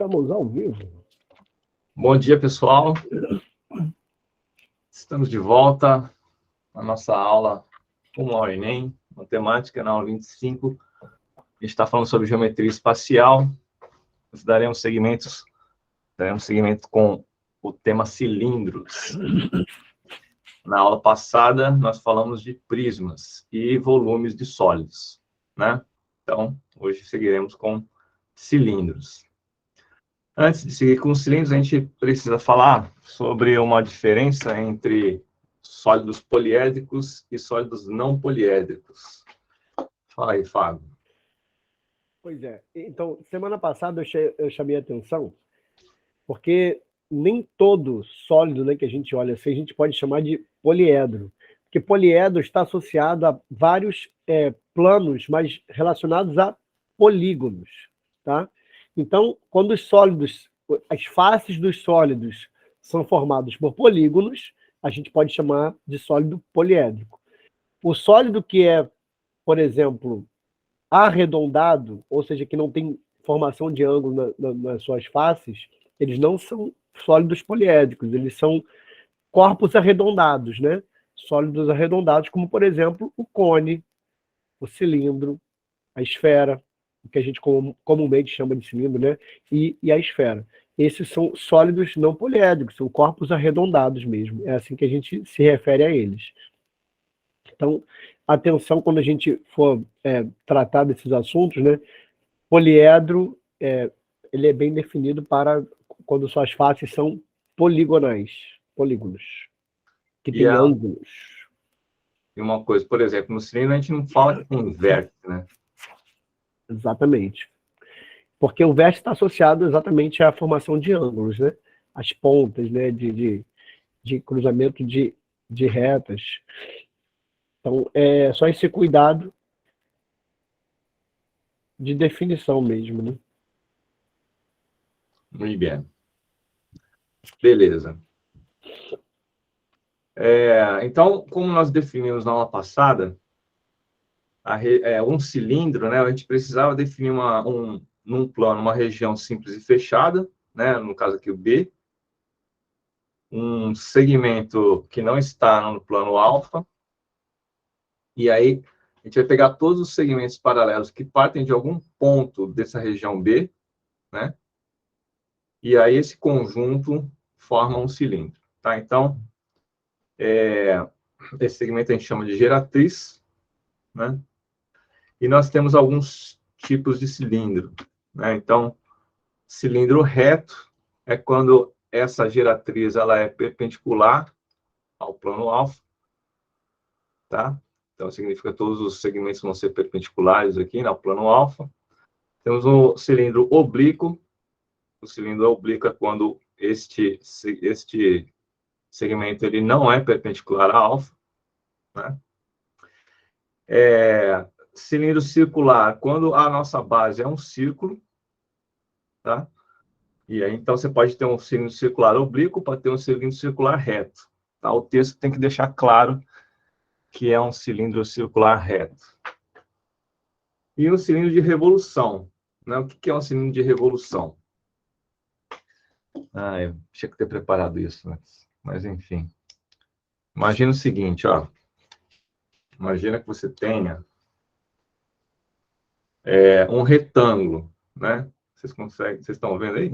Estamos ao vivo. Bom dia, pessoal. Estamos de volta na nossa aula Rumo ao Enem, matemática, na aula 25. A gente está falando sobre geometria espacial. Nós daremos seguimento com o tema cilindros. Na aula passada, nós falamos de prismas e volumes de sólidos, né? Então, hoje seguiremos com cilindros. Antes de seguir com os cilindros, a gente precisa falar sobre uma diferença entre sólidos poliédricos e sólidos não poliédricos. Fala aí, Fábio. Pois é. Então, semana passada eu chamei a atenção porque nem todo sólido, né, que a gente olha assim, a gente pode chamar de poliedro. Porque poliedro está associado a vários planos, mas relacionados a polígonos, tá? Então, quando os sólidos, as faces dos sólidos são formados por polígonos, a gente pode chamar de sólido poliédrico. O sólido que é, por exemplo, arredondado, ou seja, que não tem formação de ângulo nas suas faces, eles não são sólidos poliédricos, eles são corpos arredondados, né? Sólidos arredondados, como, por exemplo, o cone, o cilindro, a esfera, o que a gente comumente chama de cilindro, né? E a esfera. Esses são sólidos não poliédricos, são corpos arredondados mesmo. É assim que a gente se refere a eles. Então, atenção quando a gente for tratar desses assuntos, né? Poliedro, ele é bem definido para quando suas faces são poligonais, polígonos, que tem ângulos. E uma coisa, por exemplo, no cilindro a gente não fala que tem vértice, né? Exatamente. Porque o vértice está associado exatamente à formação de ângulos, né? As pontas, né? De cruzamento de retas. Então, é só esse cuidado de definição mesmo, né? Muito bem. Beleza. Então, como nós definimos na aula passada, um cilindro, né? A gente precisava definir num plano uma região simples e fechada, né? No caso aqui o B, um segmento que não está no plano alfa, e aí a gente vai pegar todos os segmentos paralelos que partem de algum ponto dessa região B, né? E aí esse conjunto forma um cilindro, tá? Então, esse segmento a gente chama de geratriz, né? E nós temos alguns tipos de cilindro, né? Então, cilindro reto é quando essa geratriz ela é perpendicular ao plano alfa, tá? Então, significa que todos os segmentos vão ser perpendiculares aqui, no plano alfa. Temos o cilindro oblíquo. O cilindro oblíquo é quando este segmento ele não é perpendicular a alfa, né? Cilindro circular, quando a nossa base é um círculo, tá? E aí, então, você pode ter um cilindro circular oblíquo para ter um cilindro circular reto, tá? O texto tem que deixar claro que é um cilindro circular reto. E um cilindro de revolução, né? O que é um cilindro de revolução? Eu tinha que ter preparado isso antes, mas enfim. Imagina o seguinte, ó. Imagina que você tenha um retângulo, né? Vocês estão vendo aí?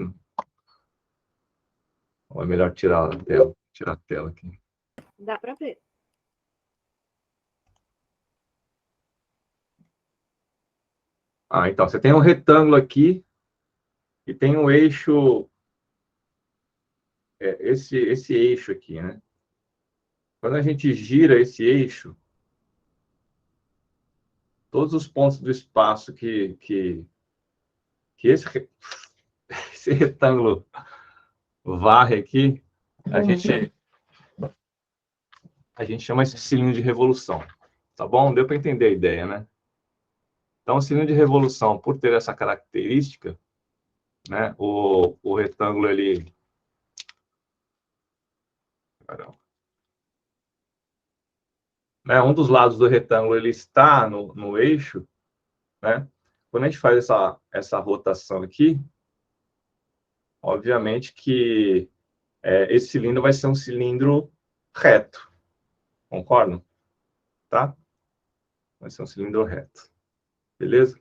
Ou é melhor tirar a tela aqui? Dá para ver. Então, você tem um retângulo aqui e tem um eixo, esse eixo aqui, né? Quando a gente gira esse eixo, todos os pontos do espaço que esse retângulo varre aqui, a gente chama esse cilindro de revolução, tá bom? Deu para entender a ideia, né? Então, o cilindro de revolução, por ter essa característica, né, o retângulo, ele... um dos lados do retângulo, ele está no eixo, né? Quando a gente faz essa rotação aqui, obviamente que esse cilindro vai ser um cilindro reto. Concordam? Tá? Vai ser um cilindro reto. Beleza?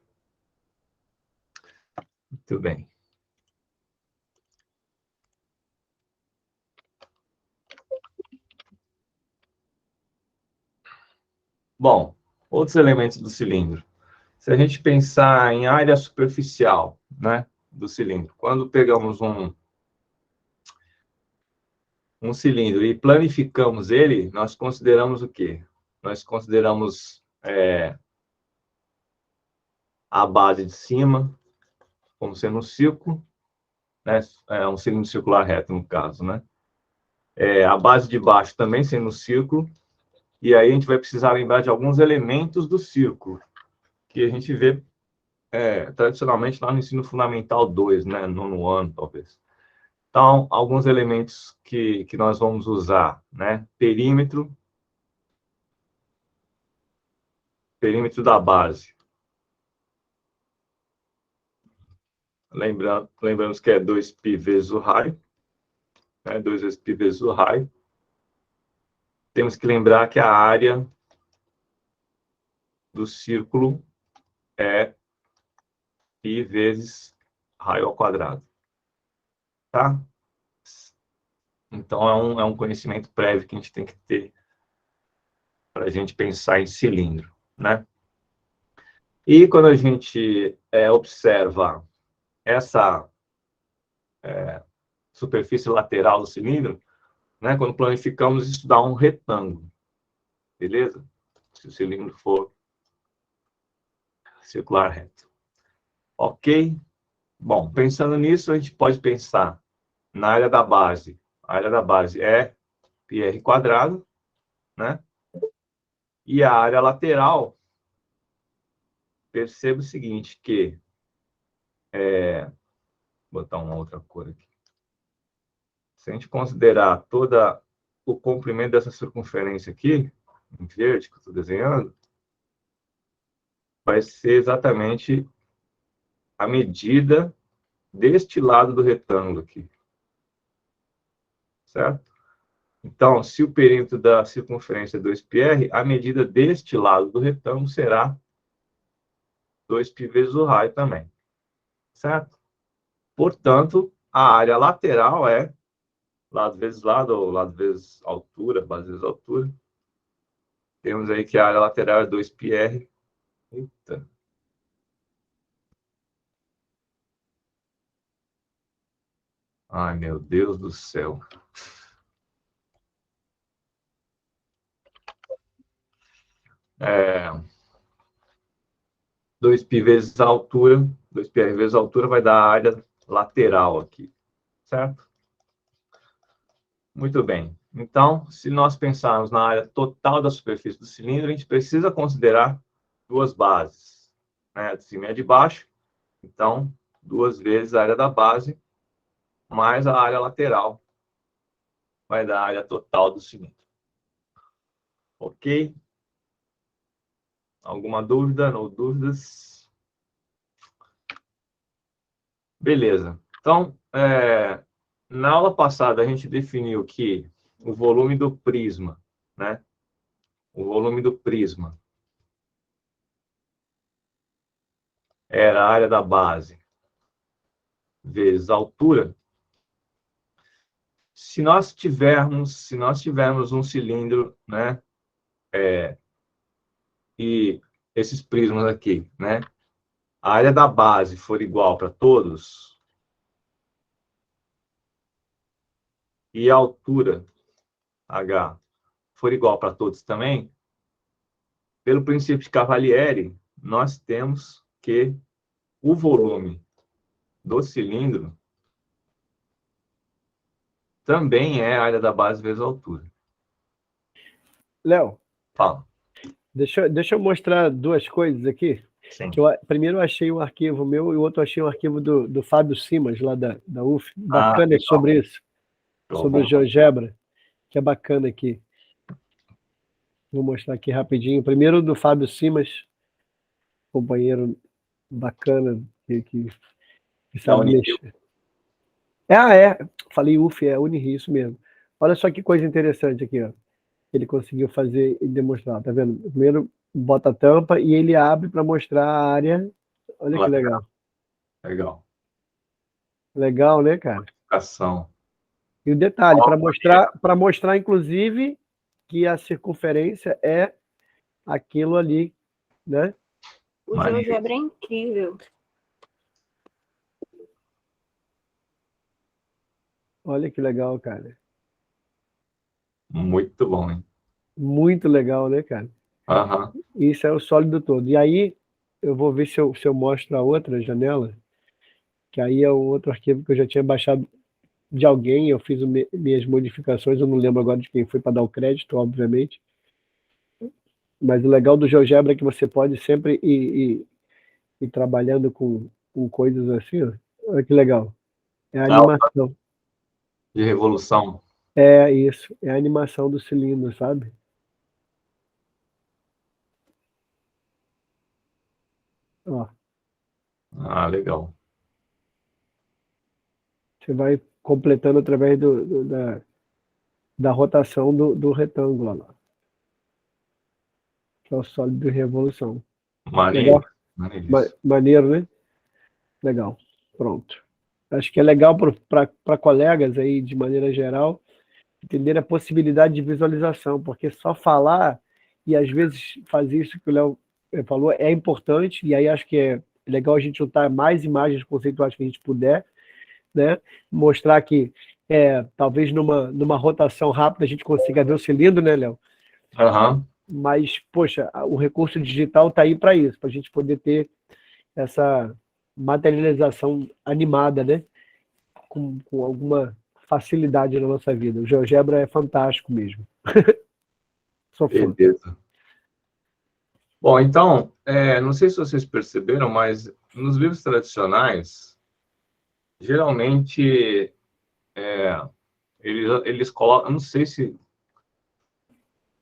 Muito bem. Bom, outros elementos do cilindro. Se a gente pensar em área superficial, né, do cilindro, quando pegamos um cilindro e planificamos ele, nós consideramos o quê? Nós consideramos a base de cima como sendo um círculo, né, um cilindro circular reto, no caso, né? A base de baixo também sendo um círculo, e aí a gente vai precisar lembrar de alguns elementos do círculo, que a gente vê tradicionalmente lá no ensino fundamental 2, né, nono ano, talvez. Então, alguns elementos que nós vamos usar, né? Perímetro da base. Lembramos que é 2π vezes o raio, né? 2 vezes π vezes o raio. Temos que lembrar que a área do círculo é π vezes raio ao quadrado. Tá? Então, é um conhecimento prévio que a gente tem que ter para a gente pensar em cilindro, né? E quando a gente observa essa superfície lateral do cilindro, né, quando planificamos, isso dá um retângulo, beleza? Se o cilindro for circular reto. Ok? Bom, pensando nisso, a gente pode pensar na área da base. A área da base é πr quadrado, né? E a área lateral, perceba o seguinte, que vou botar uma outra cor aqui. Se a gente considerar todo o comprimento dessa circunferência aqui, em verde, que eu estou desenhando, vai ser exatamente a medida deste lado do retângulo aqui. Certo? Então, se o perímetro da circunferência é 2πr, a medida deste lado do retângulo será 2π vezes o raio também. Certo? Portanto, a área lateral é lado vezes lado, ou lado vezes altura, base vezes altura. Temos aí que a área lateral é 2πr. Eita. Ai, meu Deus do céu. É, 2π vezes a altura, 2πr vezes a altura vai dar a área lateral aqui, certo? Muito bem. Então, se nós pensarmos na área total da superfície do cilindro, a gente precisa considerar duas bases, né? A de cima e a de baixo. Então, 2 vezes a área da base, mais a área lateral, vai dar a área total do cilindro. Ok? Alguma dúvida? Não dúvidas? Beleza. Então, na aula passada, a gente definiu que o volume do prisma, né? O volume do prisma era a área da base vezes a altura. Se nós tivermos um cilindro, né? E esses prismas aqui, né? A área da base for igual para todos e a altura H for igual para todos também, pelo princípio de Cavalieri, nós temos que o volume do cilindro também é a área da base vezes a altura. Léo, Fala. deixa eu mostrar duas coisas aqui. Sim. Que primeiro eu achei um arquivo meu e o outro eu achei um arquivo do Fábio Simas, lá da UF. Bacana sobre isso. Sobre o GeoGebra, que é bacana aqui. Vou mostrar aqui rapidinho. Primeiro do Fábio Simas, companheiro bacana, que sabe mexer. É. Falei UF, é Unirio, isso mesmo. Olha só que coisa interessante aqui, ó. Ele conseguiu fazer e demonstrar, tá vendo? Primeiro bota a tampa e ele abre para mostrar a área. Olha que Lateral. legal. Legal. Legal, né, cara? Ação. E o detalhe, Ó, para mostrar, inclusive, que a circunferência é aquilo ali, né? O maneiro. GeoGebra é incrível. Olha que legal, cara. Muito bom, hein? Muito legal, né, cara? Aham. Isso é o sólido todo. E aí, eu vou ver se eu mostro a outra janela, que aí é um outro arquivo que eu já tinha baixado de alguém, eu fiz minhas modificações, eu não lembro agora de quem foi para dar o crédito, obviamente. Mas o legal do GeoGebra é que você pode sempre ir trabalhando com coisas assim, ó. Olha que legal. É a Ah, animação. de revolução. É isso. É a animação do cilindro, sabe? Ó, Ah, legal. você vai completando através da rotação do retângulo lá, que é o sólido de revolução. Maneiro. Legal? Maneiríssimo. Maneiro, né? Legal. Pronto. Acho que é legal para colegas aí, de maneira geral, entender a possibilidade de visualização, porque só falar e às vezes fazer isso que o Léo falou é importante, e aí acho que é legal a gente juntar mais imagens conceituais que a gente puder, né? Mostrar que talvez numa rotação rápida a gente consiga ver o cilindro, né, Léo? Aham. Mas, poxa, o recurso digital está aí para isso, para a gente poder ter essa materialização animada, né? Com alguma facilidade na nossa vida. O GeoGebra é fantástico mesmo. Sou fã. Beleza. Bom, então, não sei se vocês perceberam, mas nos livros tradicionais, geralmente, eles colocam, eu não sei se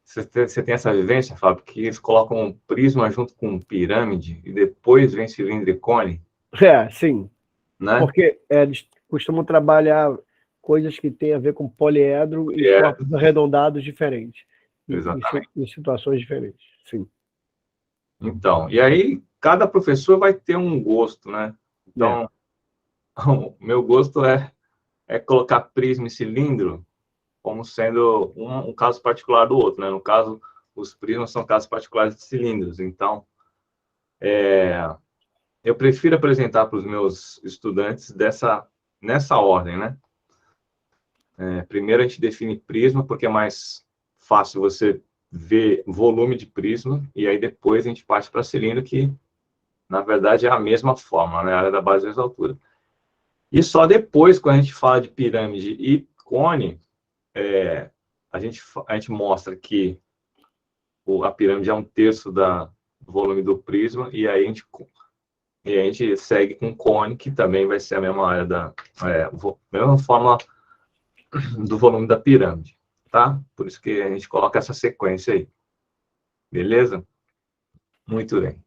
você tem essa vivência, Fábio, que eles colocam um prisma junto com pirâmide e depois vem cilindro e cone, Sim. né? Porque eles costumam trabalhar coisas que têm a ver com poliedro e É, corpos arredondados diferentes, exatamente. em situações diferentes. Sim. Então, e aí cada professor vai ter um gosto, né? É. Então, o meu gosto é colocar prisma e cilindro como sendo um caso particular do outro, né? No caso, os prismas são casos particulares de cilindros. Então, eu prefiro apresentar para os meus estudantes nessa ordem, né? Primeiro a gente define prisma, porque é mais fácil você ver volume de prisma, e aí depois a gente parte para cilindro, que na verdade é a mesma forma, né? A área da base vezes a altura. E só depois, quando a gente fala de pirâmide e cone, a gente mostra que a pirâmide é um terço do volume do prisma, e aí a gente segue com cone, que também vai ser a mesma área mesma forma do volume da pirâmide, tá? Por isso que a gente coloca essa sequência aí. Beleza? Muito bem.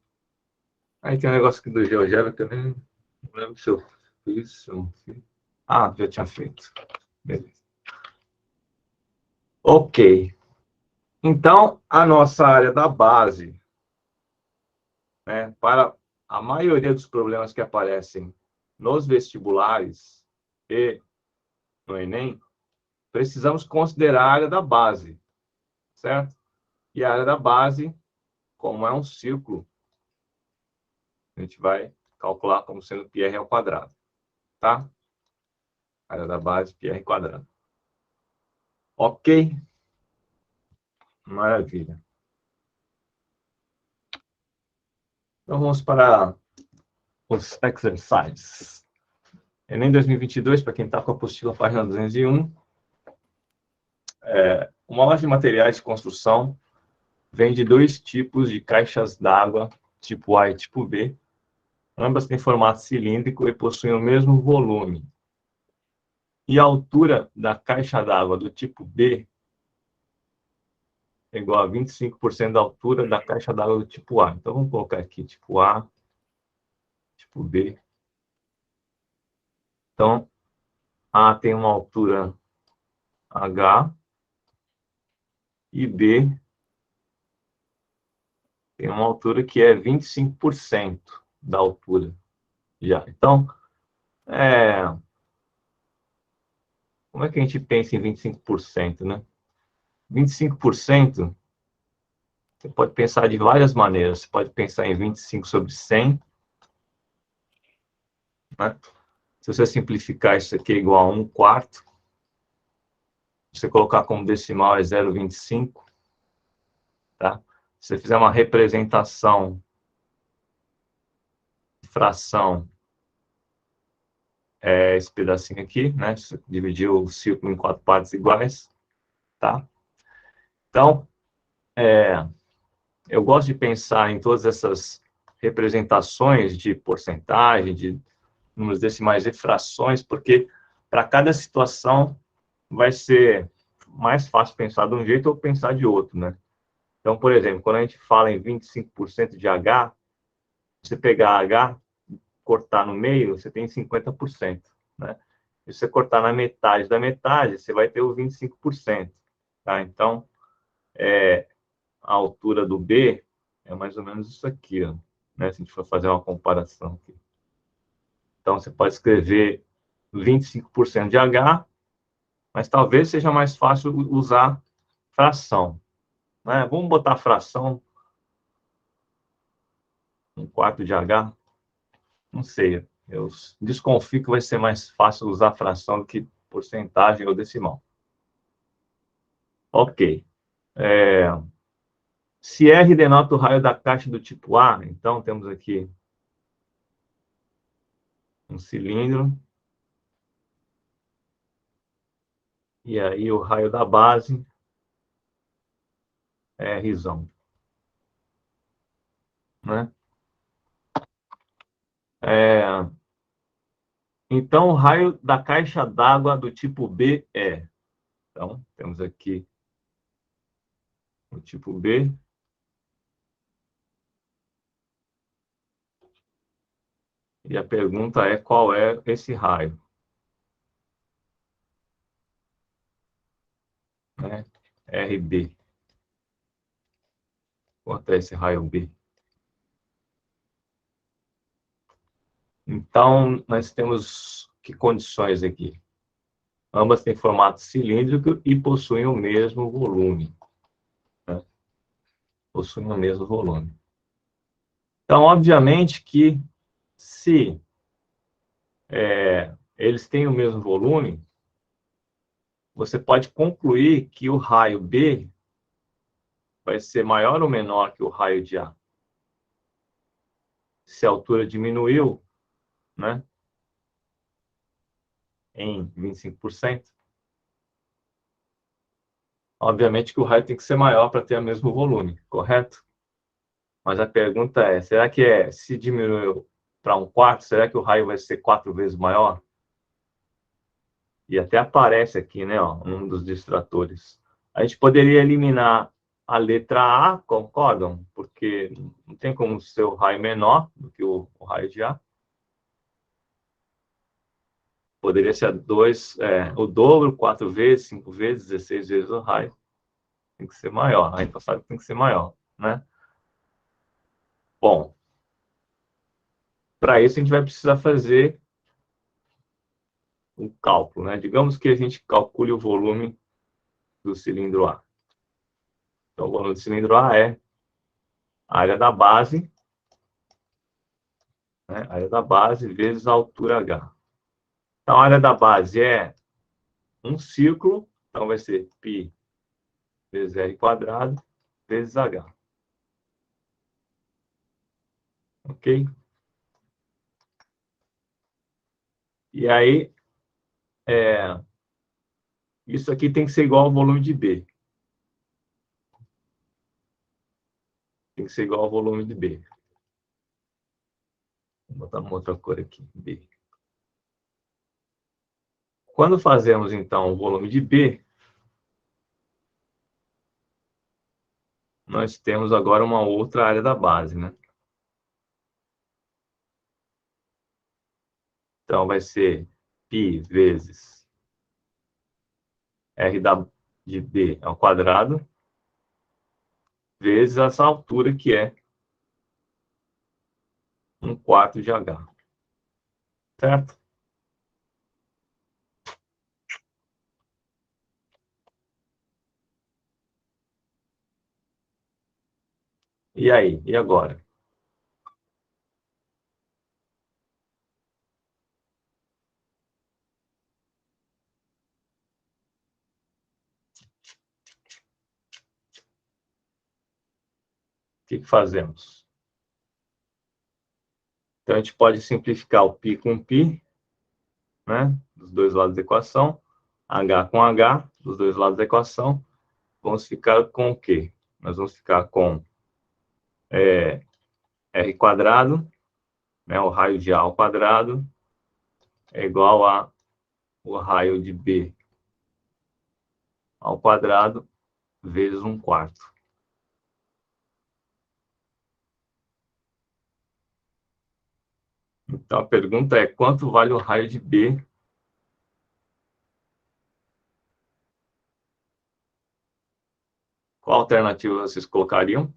Aí tem um negócio aqui do GeoGebra que eu nem lembro se eu fiz, se eu não fiz. Ah, já tinha feito. Beleza. Ok. Então, a nossa área da base, né, para a maioria dos problemas que aparecem nos vestibulares e no Enem, precisamos considerar a área da base, certo? E a área da base, como é um círculo, a gente vai calcular como sendo πr ao quadrado, tá? Área da base, πr quadrado. Ok? Maravilha. Então, vamos para os exercises. Enem 2022, para quem está com a apostila, página 201. Uma loja de materiais de construção vende dois tipos de caixas d'água, tipo A e tipo B. Ambas têm formato cilíndrico e possuem o mesmo volume. E a altura da caixa d'água do tipo B é igual a 25% da altura da caixa d'água do tipo A. Então, vamos colocar aqui tipo A, tipo B. Então, A tem uma altura H e B tem uma altura que é 25% da altura já. Então, como é que a gente pensa em 25%, né? 25%, você pode pensar de várias maneiras. Você pode pensar em 25 sobre 100, né? Se você simplificar, isso aqui é igual a 1/4. Se você colocar como decimal é 0,25, tá? Se você fizer uma representação de fração, é esse pedacinho aqui, né? Você dividiu o círculo em 4 partes iguais, tá? Então, eu gosto de pensar em todas essas representações de porcentagem, de números decimais e frações, porque para cada situação vai ser mais fácil pensar de um jeito ou pensar de outro, né? Então, por exemplo, quando a gente fala em 25% de H, você pegar H, cortar no meio, você tem 50%, né? Se você cortar na metade da metade, você vai ter o 25%, tá? Então, a altura do B é mais ou menos isso aqui, ó, né? Se a gente for fazer uma comparação aqui. Então, você pode escrever 25% de H, mas talvez seja mais fácil usar fração, né? Vamos botar fração, 1/4 de H, não sei, eu desconfio que vai ser mais fácil usar fração do que porcentagem ou decimal. Ok. Se R denota o raio da caixa do tipo A, então temos aqui um cilindro, e aí o raio da base é Rzão, né? Então, o raio da caixa d'água do tipo B é... Então, temos aqui o tipo B. E a pergunta é qual é esse raio, né? RB. Quanto é esse raio B? Então, nós temos que condições aqui? Ambas têm formato cilíndrico e possuem o mesmo volume, né? Possuem o mesmo volume. Então, obviamente que se eles têm o mesmo volume, você pode concluir que o raio B vai ser maior ou menor que o raio de A. Se a altura diminuiu, né, em 25%, obviamente que o raio tem que ser maior para ter o mesmo volume, correto? Mas a pergunta é, será que se diminuiu para 1/4, será que o raio vai ser 4 vezes maior? E até aparece aqui, né, ó, um dos distratores. A gente poderia eliminar a letra A, concordam? Porque não tem como ser o raio menor do que o raio de A. Poderia ser o dobro, 4 vezes, 5 vezes, 16 vezes o raio. Tem que ser maior. A gente sabe que tem que ser maior, né? Bom, para isso a gente vai precisar fazer um cálculo, né? Digamos que a gente calcule o volume do cilindro A. Então, o volume do cilindro A é a área da base, né? A área da base vezes a altura H. Então, a área da base é um círculo, então vai ser π vezes R quadrado vezes H. Ok? E aí, isso aqui tem que ser igual ao volume de B. Tem que ser igual ao volume de B. Vou botar uma outra cor aqui, B. Quando fazemos, então, o volume de B, nós temos agora uma outra área da base, né? Então, vai ser π vezes R de B ao quadrado, vezes essa altura que é 1/4 de H. Certo? E aí? E agora? O que fazemos? Então, a gente pode simplificar o π com π, né? Dos dois lados da equação. H com H, dos dois lados da equação. Vamos ficar com o quê? Nós vamos ficar com R quadrado, né? O raio de A ao quadrado, é igual a o raio de B ao quadrado, vezes 1/4. Então, a pergunta é, quanto vale o raio de B? Qual alternativa vocês colocariam?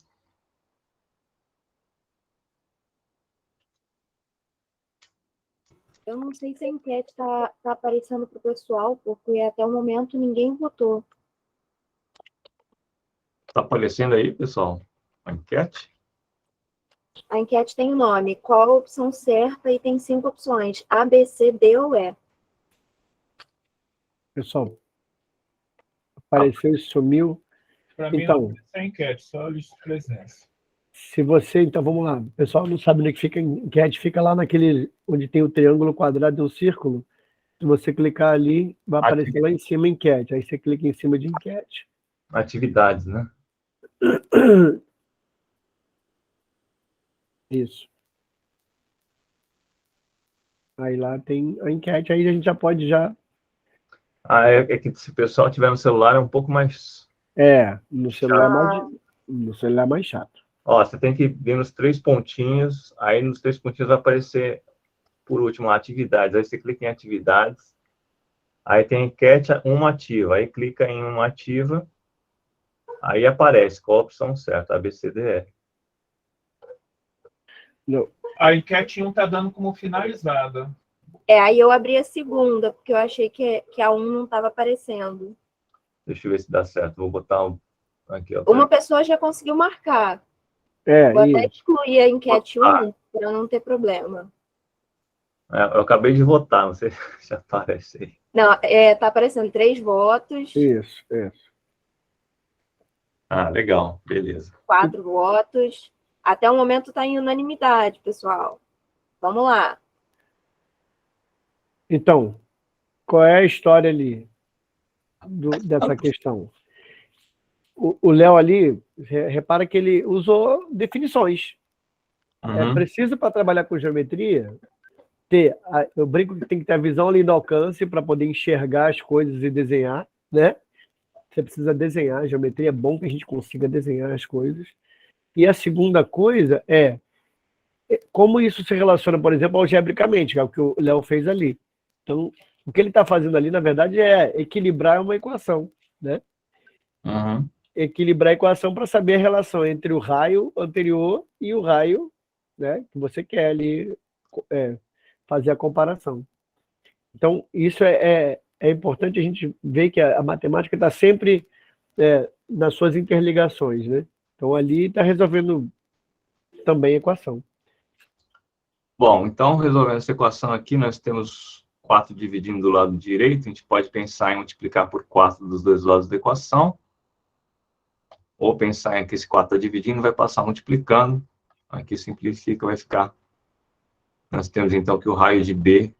Eu não sei se a enquete tá aparecendo para o pessoal, porque até o momento ninguém votou. Está aparecendo aí, pessoal, a enquete? A enquete tem o nome, qual a opção certa, e tem 5 opções, A, B, C, D ou E. Pessoal, apareceu e sumiu. Para mim, Então, não é a enquete, só a lista de presença. se você... Então, vamos lá. O pessoal não sabe onde é que fica a enquete. Fica lá naquele... onde tem o triângulo, quadrado e um círculo. Se você clicar ali, vai aparecer lá em cima enquete. Aí você clica em cima de enquete. Atividades, né? Isso. Aí lá tem a enquete. Aí a gente já pode já... É que se o pessoal tiver no celular é um pouco mais... no celular no celular é mais chato. Ó, você tem que vir nos 3 pontinhos, aí nos 3 pontinhos vai aparecer, por último, atividades. Aí você clica em atividades, aí tem enquete, uma ativa. Aí clica em uma ativa, aí aparece qual a opção certa, A, B, C, D, E. Não. A enquete 1 está dando como finalizada. Aí eu abri a segunda, porque eu achei que a 1 não estava aparecendo. Deixa eu ver se dá certo. Vou botar aqui, ó. Uma pessoa já conseguiu marcar. Vou até Isso. excluir a enquete 1, para não ter problema. Eu acabei de votar, não sei se já aparece aí. Não, tá aparecendo 3 votos, Isso. Ah, legal, beleza. 4 votos. Até o momento está em unanimidade, pessoal. Vamos lá. Então, qual é a história ali dessa questão? O Léo ali, repara que ele usou definições. É preciso, para trabalhar com geometria, eu brinco que tem que ter a visão ali no alcance para poder enxergar as coisas e desenhar, né? Você precisa desenhar, a geometria é bom que a gente consiga desenhar as coisas. E a segunda coisa é como isso se relaciona, por exemplo, algebricamente, que é o que o Léo fez ali. Então, o que ele está fazendo ali, na verdade, é equilibrar uma equação, né? Equilibrar a equação para saber a relação entre o raio anterior e o raio, né, que você quer ali fazer a comparação. Então, isso é importante a gente ver que a matemática está sempre nas suas interligações, né? Então, ali está resolvendo também a equação. Bom, então, resolvendo essa equação aqui, nós temos 4 dividindo do lado direito. A gente pode pensar em multiplicar por 4 dos dois lados da equação. Ou pensar em que esse 4 está dividindo, vai passar multiplicando. Aqui simplifica, vai ficar... Nós temos, então, que o raio de B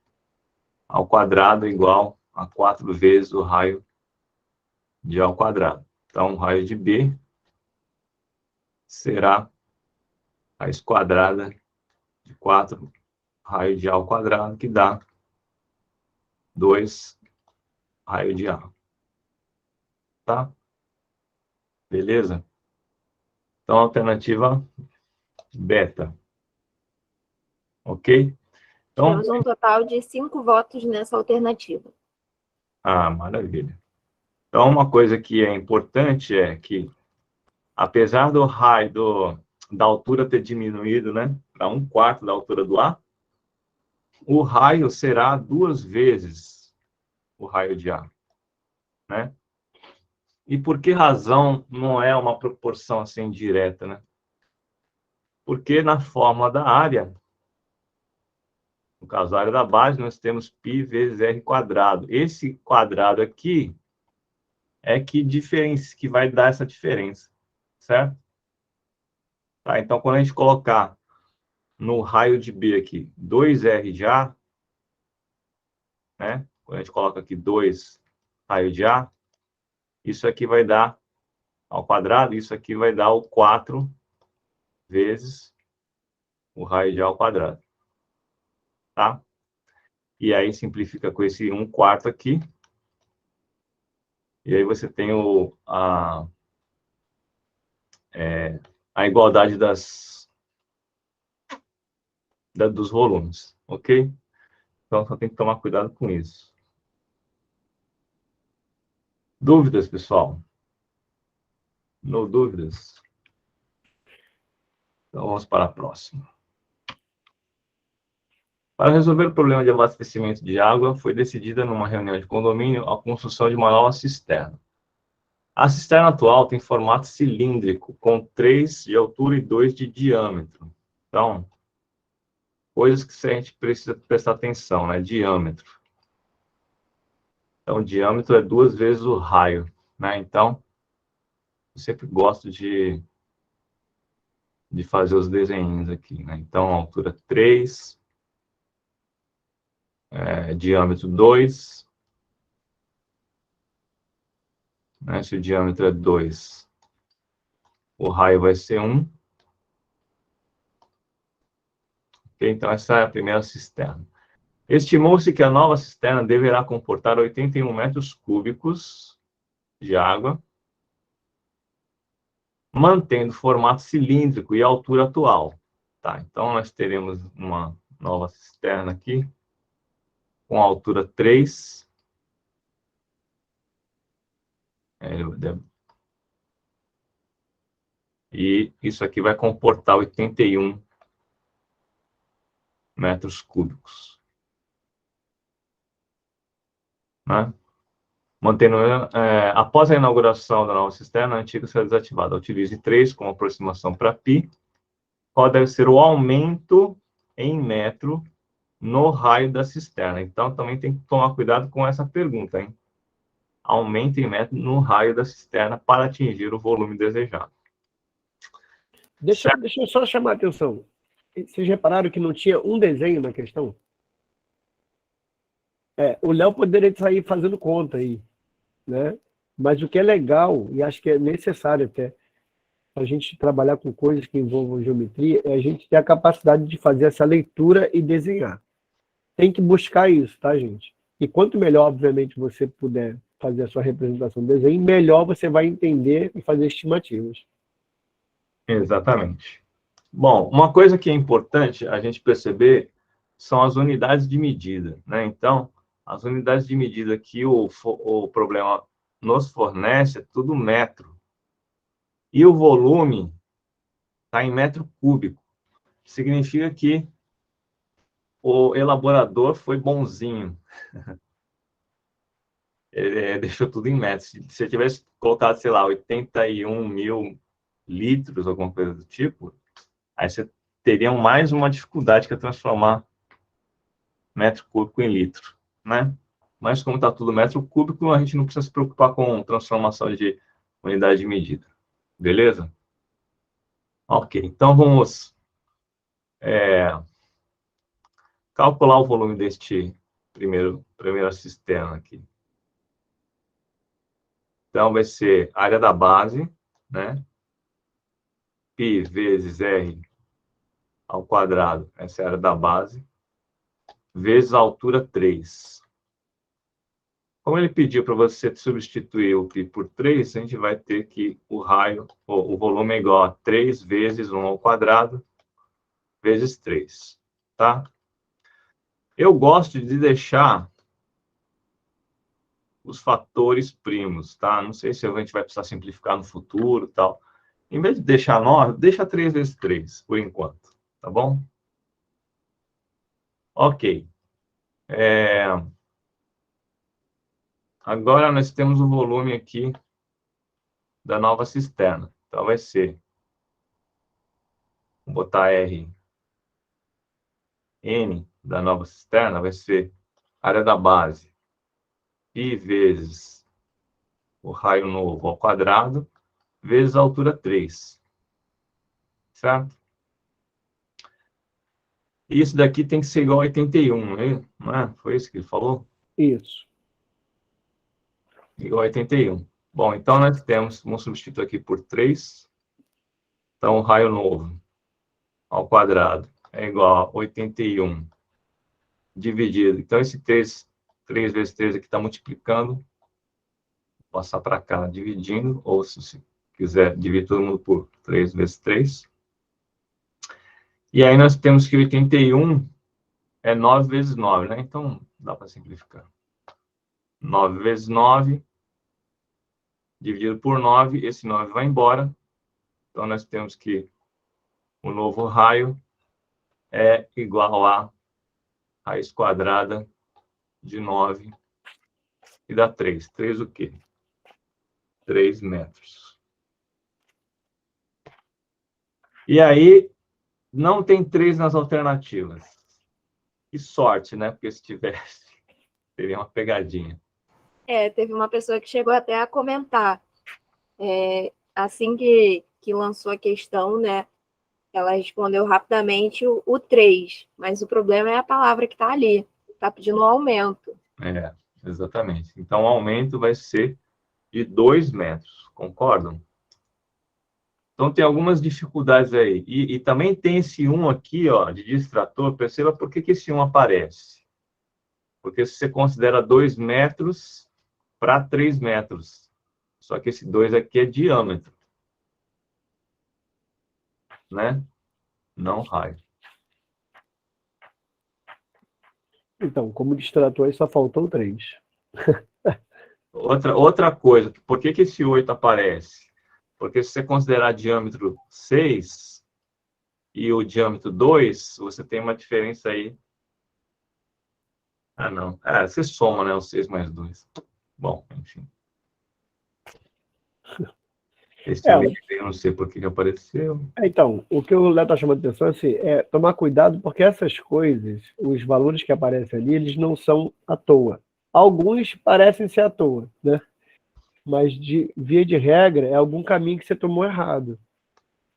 ao quadrado é igual a 4 vezes o raio de A ao quadrado. Então, o raio de B será raiz quadrada de 4 raio de A ao quadrado, que dá 2 raio de A. Tá? Beleza? Então, alternativa beta. Ok? Então, Temos um total de 5 votos nessa alternativa. maravilha. Então, uma coisa que é importante é que, apesar do raio da altura ter diminuído, né, para 1/4 da altura do ar, o raio será 2 vezes o raio de ar, né? E por que razão não é uma proporção assim direta, né? Porque na fórmula da área, no caso, a área da base, nós temos π vezes r quadrado. Esse quadrado aqui é que vai dar essa diferença, certo? Tá, então, quando a gente colocar no raio de B aqui 2R de A, né? Quando a gente coloca aqui 2 raio de A, isso aqui vai dar ao quadrado, isso aqui vai dar o 4 vezes o raio de A ao quadrado. Tá? E aí simplifica com esse 1/4 aqui. E aí você tem a igualdade dos volumes, ok? Então só tem que tomar cuidado com isso. Dúvidas, pessoal? No dúvidas? Então vamos para a próxima. Para resolver o problema de abastecimento de água, foi decidida numa reunião de condomínio a construção de uma nova cisterna. A cisterna atual tem formato cilíndrico, com 3 de altura e 2 de diâmetro. Então, coisas que a gente precisa prestar atenção, né? Diâmetro. Então, o diâmetro é 2 vezes o raio, né? Então, eu sempre gosto de fazer os desenhos aqui, né? Então, altura 3, diâmetro 2, né? Se o diâmetro é 2, o raio vai ser 1. Okay? Então, essa é a primeira cisterna. Estimou-se que a nova cisterna deverá comportar 81 metros cúbicos de água, mantendo o formato cilíndrico e a altura atual. Tá, então, nós teremos uma nova cisterna aqui, com altura 3. E isso aqui vai comportar 81 metros cúbicos. Né? Mantendo, após a inauguração da nova cisterna, a antiga será desativada. Utilize 3 como aproximação para π. Qual deve ser o aumento em metro no raio da cisterna? Então, também tem que tomar cuidado com essa pergunta, hein? Aumento em metro no raio da cisterna para atingir o volume desejado. Deixa eu só chamar a atenção. Vocês repararam que não tinha um desenho na questão? O Léo poderia sair fazendo conta aí, né? Mas o que é legal, e acho que é necessário até, a gente trabalhar com coisas que envolvam geometria, é a gente ter a capacidade de fazer essa leitura e desenhar. Tem que buscar isso, tá, gente? E quanto melhor, obviamente, você puder fazer a sua representação do desenho, melhor você vai entender e fazer estimativas. Exatamente. Bom, uma coisa que é importante a gente perceber são as unidades de medida, né? Então, as unidades de medida que o problema nos fornece é tudo metro. E o volume está em metro cúbico. Significa que o elaborador foi bonzinho. Ele deixou tudo em metros. Se eu tivesse colocado, sei lá, 81 mil litros, alguma coisa do tipo, aí você teria mais uma dificuldade que é transformar metro cúbico em litro, né? Mas como está tudo metro cúbico, a gente não precisa se preocupar com transformação de unidade de medida. Beleza? Ok, então vamos calcular o volume deste primeira cisterna aqui. Então vai ser área da base, né? π vezes r ao quadrado, essa é a área da base, vezes a altura 3. Como ele pediu para você substituir o π por 3, a gente vai ter que o volume é igual a 3 vezes 1 ao quadrado, vezes 3. Tá? Eu gosto de deixar os fatores primos, tá? Não sei se a gente vai precisar simplificar no futuro e tal. Em vez de deixar 9, deixa 3 vezes 3, por enquanto, tá bom? Ok. Agora nós temos o volume aqui da nova cisterna. Então, vai ser, vou botar R, N da nova cisterna, vai ser área da base, π vezes o raio novo ao quadrado, vezes a altura 3. Certo? Isso daqui tem que ser igual a 81, não é? Foi isso que ele falou? Isso. Igual a 81. Bom, então nós temos, vamos substituir aqui por 3. Então, o raio novo ao quadrado é igual a 81 dividido. Então, esse 3 vezes 3 aqui está multiplicando. Vou passar para cá, dividindo, ou se você quiser, dividir todo mundo por 3 vezes 3. E aí nós temos que 81 é 9 vezes 9, né? Então, dá para simplificar. 9 vezes 9, dividido por 9, esse 9 vai embora. Então, nós temos que o novo raio é igual a raiz quadrada de 9 e dá 3. 3 o quê? 3 metros. E aí, não tem 3 nas alternativas. Que sorte, né? Porque se tivesse, seria uma pegadinha. Teve uma pessoa que chegou até a comentar. Assim que lançou a questão, né? Ela respondeu rapidamente o 3, mas o problema é a palavra que está ali. Está pedindo um aumento. Exatamente. Então, o aumento vai ser de 2 metros. Concordam? Então, tem algumas dificuldades aí. E também tem esse 1 aqui, ó, de distrator. Perceba por que esse 1 aparece. Porque se você considera 2 metros para 3 metros. Só que esse 2 aqui é diâmetro. Né? Não raio. Então, como distrator, aí só faltou 3. Outra coisa, por que esse 8 aparece? Porque se você considerar diâmetro 6 e o diâmetro 2, você tem uma diferença aí. Ah, não. Você soma, né? O 6 mais 2. Bom, enfim. Esse eu não sei por que apareceu. Então, o que o Léo está chamando de atenção assim, é tomar cuidado, porque essas coisas, os valores que aparecem ali, eles não são à toa. Alguns parecem ser à toa, né? Mas, via de regra, é algum caminho que você tomou errado.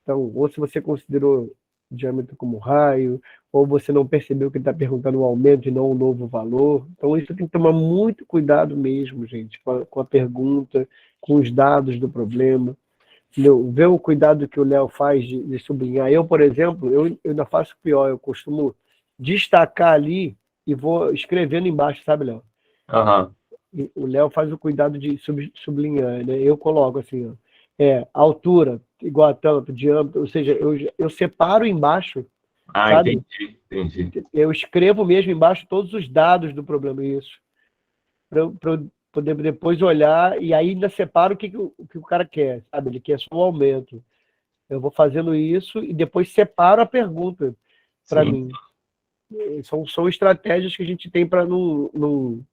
Então, ou se você considerou o diâmetro como raio, ou você não percebeu que ele está perguntando um aumento e não um novo valor. Então, isso tem que tomar muito cuidado mesmo, gente, com a pergunta, com os dados do problema. Ver o cuidado que o Léo faz de sublinhar. Eu, por exemplo, eu ainda faço pior. Eu costumo destacar ali e vou escrevendo embaixo, sabe, Léo? O Léo faz o cuidado de sublinhar, né? Eu coloco assim, ó, altura igual a tanto, diâmetro, ou seja, eu separo embaixo, sabe? Entendi. Eu escrevo mesmo embaixo todos os dados do problema, isso, para poder depois olhar, e aí ainda separo o que o cara quer, sabe? Ele quer só o aumento. Eu vou fazendo isso e depois separo a pergunta para mim. São estratégias que a gente tem para não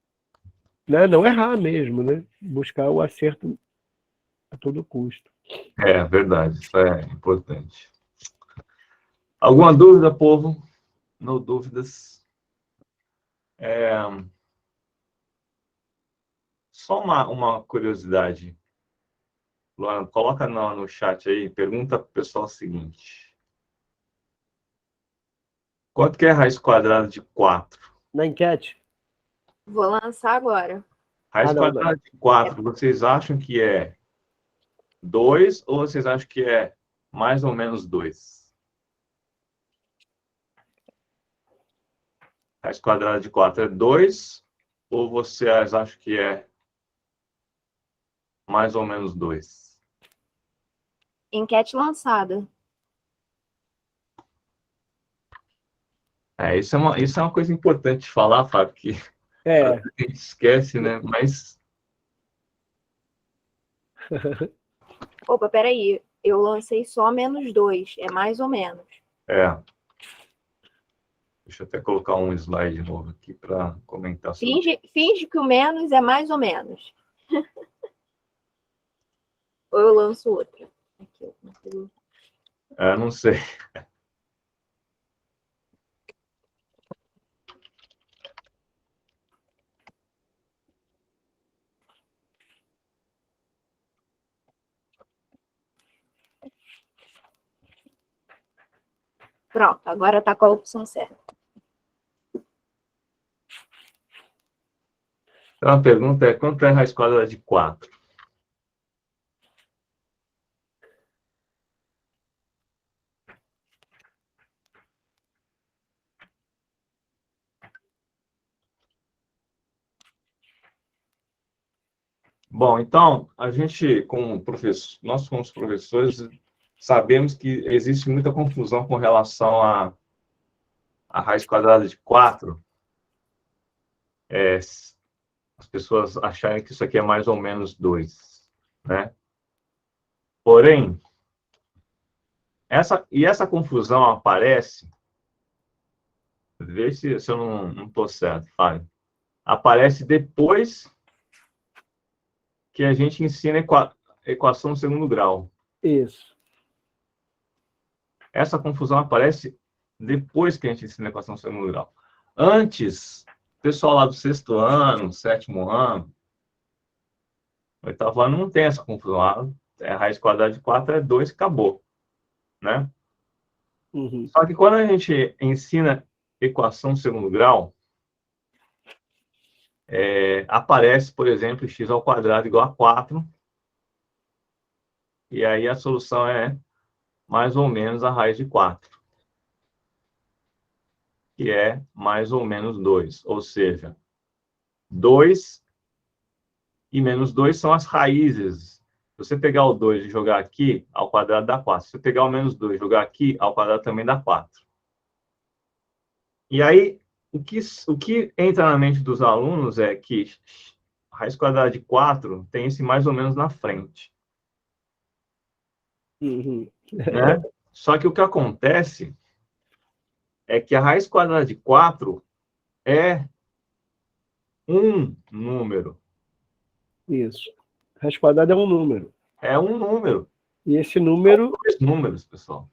errar mesmo, né? Buscar o acerto a todo custo. Verdade, isso é importante. Alguma dúvida, povo? No dúvidas. Só uma curiosidade. Luana, coloca no chat aí, pergunta para o pessoal o seguinte. Quanto que é a raiz quadrada de 4? Na enquete? Vou lançar agora. Raiz quadrada de 4, vocês acham que é 2 ou vocês acham que é mais ou menos 2? Raiz quadrada de 4 é 2 ou vocês acham que é mais ou menos 2? Enquete lançada. Isso é uma coisa importante de falar, Fábio, que a gente esquece, né? Mas Opa, peraí. Eu lancei só -2. É mais ou menos. É. Deixa eu até colocar um slide novo aqui para comentar sobre. Finge que o menos é mais ou menos. Ou eu lanço outra. Aqui, Não sei. Pronto, agora está com a opção certa. Então, a pergunta é, quanto é a raiz quadrada de 4? Bom, então, a gente, como professor, nós como professores, sabemos que existe muita confusão com relação à raiz quadrada de 4. As pessoas acharem que isso aqui é mais ou menos 2, né? Porém, essa confusão aparece, vê se eu não estou certo, Fábio. Aparece depois que a gente ensina equação de segundo grau. Isso. Essa confusão aparece depois que a gente ensina equação de segundo grau. Antes, o pessoal lá do 6º ano, 7º ano, 8º ano, não tem essa confusão. A raiz quadrada de 4 é 2 e acabou, né? Uhum. Só que quando a gente ensina equação de segundo grau, aparece, por exemplo, x² igual a 4, e aí a solução é mais ou menos a raiz de 4, que é mais ou menos 2. Ou seja, 2 e menos 2 são as raízes. Se você pegar o 2 e jogar aqui, ao quadrado dá 4. Se você pegar o menos 2 e jogar aqui, ao quadrado também dá 4. E aí, o que entra na mente dos alunos é que a raiz quadrada de 4 tem esse mais ou menos na frente. Uhum. Né? Só que o que acontece é que a raiz quadrada de 4 é um número. Isso. Raiz quadrada é um número. É um número. E esse número... São 2 números, pessoal.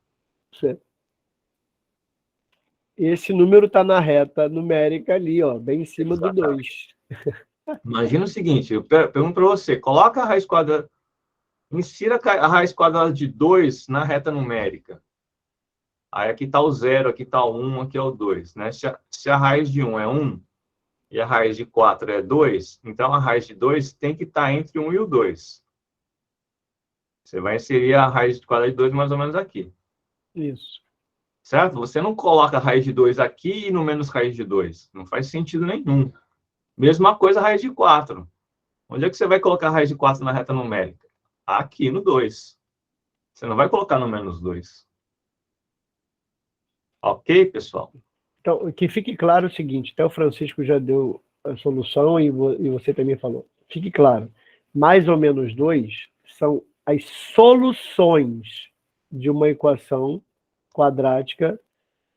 Esse número está na reta numérica ali, ó, bem em cima do 2. Imagina o seguinte, eu pergunto para você, coloca a raiz quadrada, insira a raiz quadrada de 2 na reta numérica. Aí aqui está o 0, aqui está o 1, aqui é o 2. Né? Se a raiz de 1 é 1 e a raiz de 4 é 2, então a raiz de 2 tem que estar entre 1 e o 2. Você vai inserir a raiz quadrada de 2 mais ou menos aqui. Isso. Certo? Você não coloca a raiz de 2 aqui e no menos raiz de 2. Não faz sentido nenhum. Mesma coisa a raiz de 4. Onde é que você vai colocar a raiz de 4 na reta numérica? Aqui no 2. Você não vai colocar no menos 2. Ok, pessoal? Então, que fique claro o seguinte, até o Francisco já deu a solução e você também falou. Fique claro, mais ou menos 2 são as soluções de uma equação quadrática,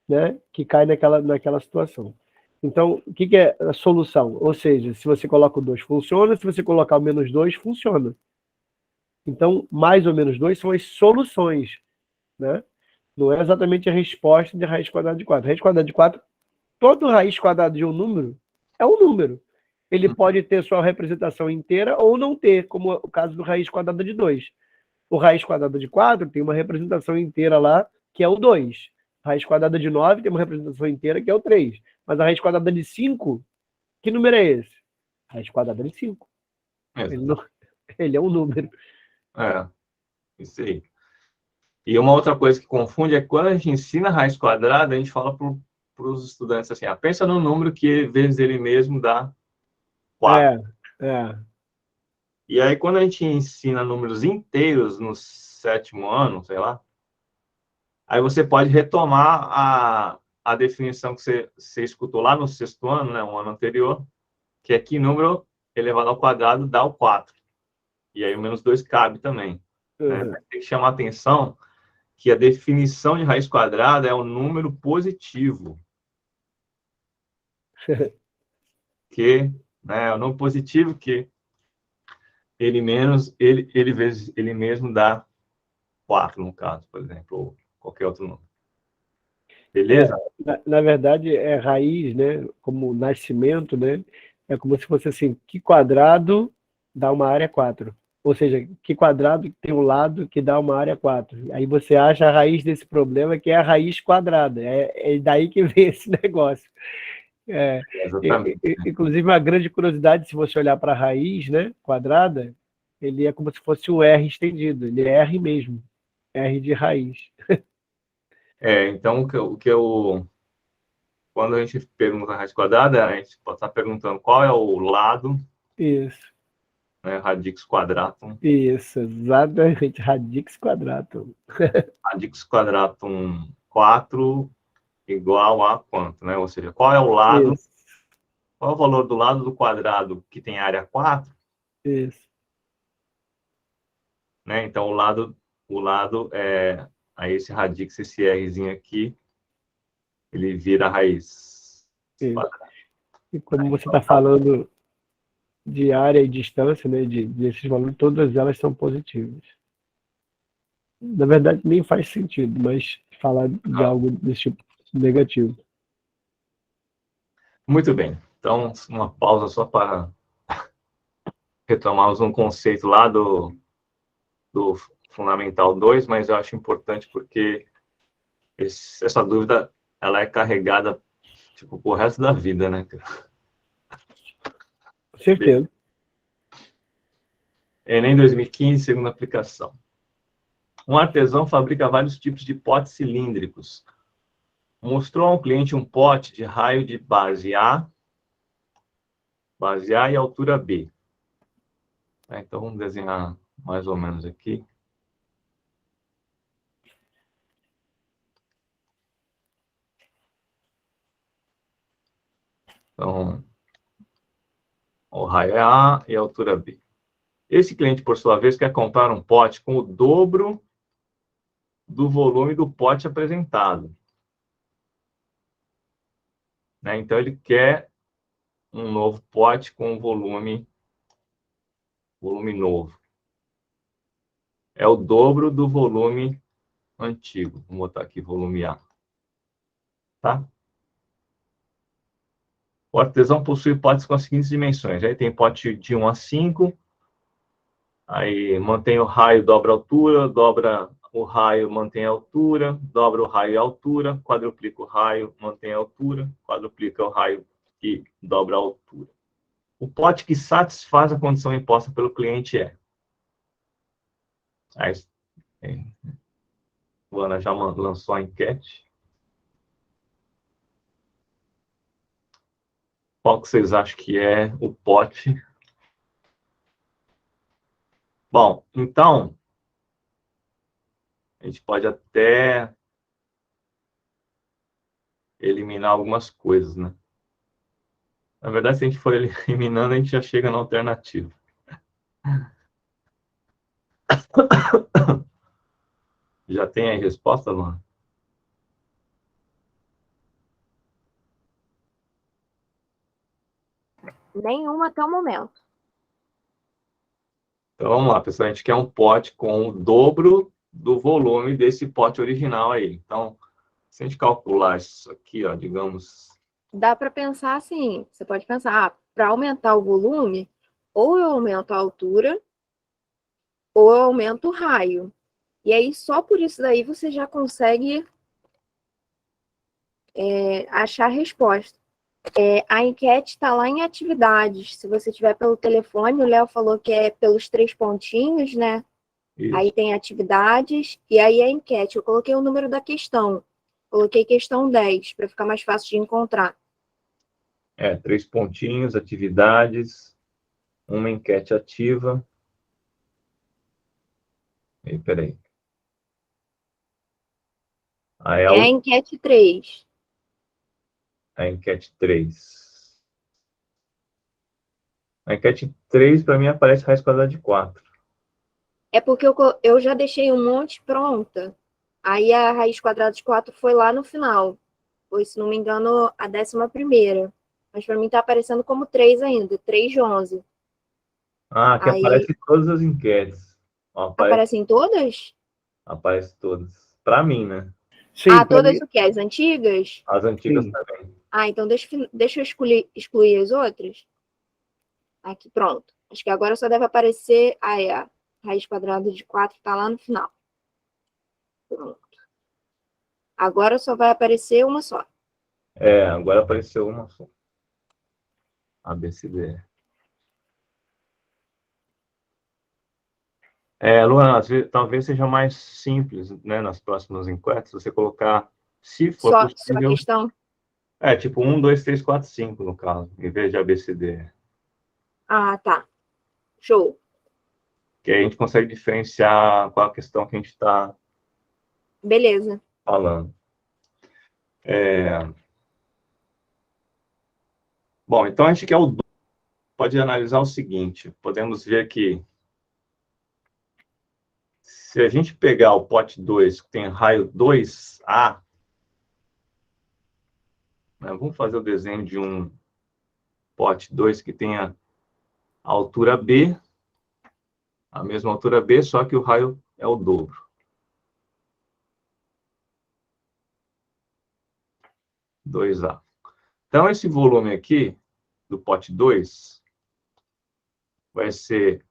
né, que cai naquela situação. Então, o que é a solução? Ou seja, se você coloca o 2, funciona, se você colocar o menos 2, funciona. Então, mais ou menos 2 são as soluções, né? Não é exatamente a resposta de raiz quadrada de 4. Raiz quadrada de 4, todo raiz quadrada de um número é um número. Ele pode ter sua representação inteira ou não ter, como o caso do raiz quadrada de 2. O raiz quadrada de 4 tem uma representação inteira lá, que é o 2. A raiz quadrada de 9 tem uma representação inteira, que é o 3. Mas a raiz quadrada de 5, que número é esse? A raiz quadrada de 5. Ele é um número. Isso aí. E uma outra coisa que confunde é que quando a gente ensina a raiz quadrada, a gente fala para os estudantes assim, pensa no número que vezes ele mesmo dá 4. E aí, quando a gente ensina números inteiros no 7º ano, sei lá, aí você pode retomar a definição que você escutou lá no 6º ano, né, um ano anterior, que é que número elevado ao quadrado dá o 4. E aí o menos 2 cabe também. Né? Uhum. Tem que chamar a atenção que a definição de raiz quadrada é um número positivo. Que, né, é um número positivo que ele vezes ele mesmo dá 4, no caso, por exemplo, ou qualquer outro número. Beleza? Na verdade, é raiz, né? Como nascimento, né? É como se fosse assim, que quadrado dá uma área 4. Ou seja, que quadrado tem um lado que dá uma área 4. Aí você acha a raiz desse problema, que é a raiz quadrada. É daí que vem esse negócio. Exatamente. Inclusive, uma grande curiosidade, se você olhar para a raiz, né, quadrada, ele é como se fosse um R estendido. Ele é R mesmo. R de raiz. Então, quando a gente pergunta a raiz quadrada, a gente pode estar perguntando qual é o lado, Isso. né, radix quadratum. Isso, exatamente. Radix quadratum. Radix quadratum 4 igual a quanto, né? Ou seja, qual é o lado, Isso, qual é o valor do lado do quadrado que tem área 4, isso. né? Então, o lado é aí esse radix, esse Rzinho aqui, ele vira a raiz Isso. quadrada. E como você está falando de área e distância, né, desses valores, todas elas são positivas. Na verdade, nem faz sentido, mas falar de algo desse tipo negativo. Muito bem. Então, uma pausa só para retomarmos um conceito lá do Fundamental 2, mas eu acho importante porque essa dúvida ela é carregada tipo, pro resto da vida, né? Com certeza. Enem 2015, segunda aplicação. Um artesão fabrica vários tipos de potes cilíndricos. Mostrou ao cliente um pote de raio de base A e altura B. Então, vamos desenhar mais ou menos aqui. Então, o raio é A e a altura B. Esse cliente, por sua vez, quer comprar um pote com o dobro do volume do pote apresentado. Né? Então, ele quer um novo pote com volume novo. É o dobro do volume antigo. Vou botar aqui volume A. Tá? O artesão possui potes com as seguintes dimensões. Aí tem pote de 1 a 5. Aí mantém o raio, dobra a altura, dobra o raio, mantém a altura, dobra o raio e a altura, quadruplica o raio, mantém a altura, quadruplica o raio e dobra a altura. O pote que satisfaz a condição imposta pelo cliente é. Aí, o Ana já lançou a enquete. Qual que vocês acham que é o pote? Bom, então, a gente pode até eliminar algumas coisas, né? Na verdade, se a gente for eliminando, a gente já chega na alternativa. Já tem aí resposta, Luana? Nenhuma até o momento. Então vamos lá, pessoal. A gente quer um pote com o dobro do volume desse pote original aí. Então, se a gente calcular isso aqui, ó, digamos. Dá para pensar assim, você pode pensar, para aumentar o volume, ou eu aumento a altura, ou eu aumento o raio. E aí, só por isso daí, você já consegue achar a resposta. A enquete está lá em atividades. Se você tiver pelo telefone, o Léo falou que é pelos 3 pontinhos, né? Isso. Aí tem atividades, e aí a enquete. Eu coloquei o número da questão. Coloquei questão 10, para ficar mais fácil de encontrar. 3 pontinhos, atividades, uma enquete ativa. Peraí. É a enquete 3. A enquete 3. A enquete 3, para mim, aparece raiz quadrada de 4. É porque eu já deixei um monte pronta. Aí a raiz quadrada de 4 foi lá no final. Foi, se não me engano, a 11ª. Mas para mim tá aparecendo como 3 ainda, 3 de 11. Ah, aqui Aí aparece todas as enquetes. Ó, aparecem todas? aparece todas. Para mim, né? Sim, Ah, para mim, todas o quê? As antigas? As antigas sim. também. Ah, então deixa eu excluir as outras. Aqui, pronto. Acho que agora só deve aparecer a raiz quadrada de 4 tá lá no final. Pronto. Agora só vai aparecer uma só. É, agora apareceu uma só. ABCD. Luana, talvez seja mais simples, né, nas próximas enquetes, você colocar, se for Só a possível, questão. tipo 1, 2, 3, 4, 5, no caso, em vez de ABCD. Ah, tá. Show. Que aí a gente consegue diferenciar qual a questão que a gente está Beleza. falando. Bom, então a gente quer pode analisar o seguinte, podemos ver que se a gente pegar o pote 2, que tem raio 2A, né, vamos fazer o desenho de um pote 2 que tenha a altura B, a mesma altura B, só que o raio é o dobro. Dois a. Então, esse volume aqui, do pote 2, vai ser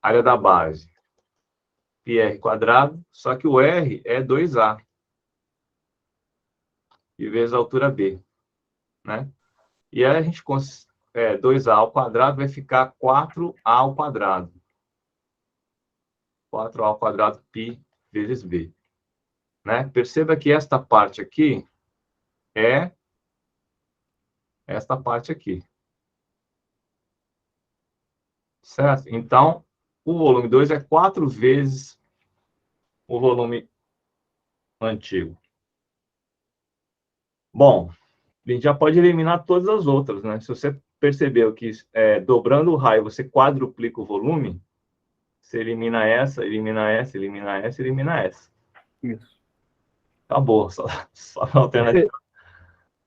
área da base, πr², só que o R é 2A, e vezes a altura B, né? E aí a gente, 2A ao quadrado vai ficar 4A ao quadrado. 4A ao quadrado π vezes B. Né? Perceba que esta parte aqui é esta parte aqui. Certo? Então, o volume 2 é 4 vezes o volume antigo. Bom, a gente já pode eliminar todas as outras, né? Se você percebeu que dobrando o raio você quadruplica o volume, você elimina essa, elimina essa, elimina essa, elimina essa. Isso. Acabou, só a alternativa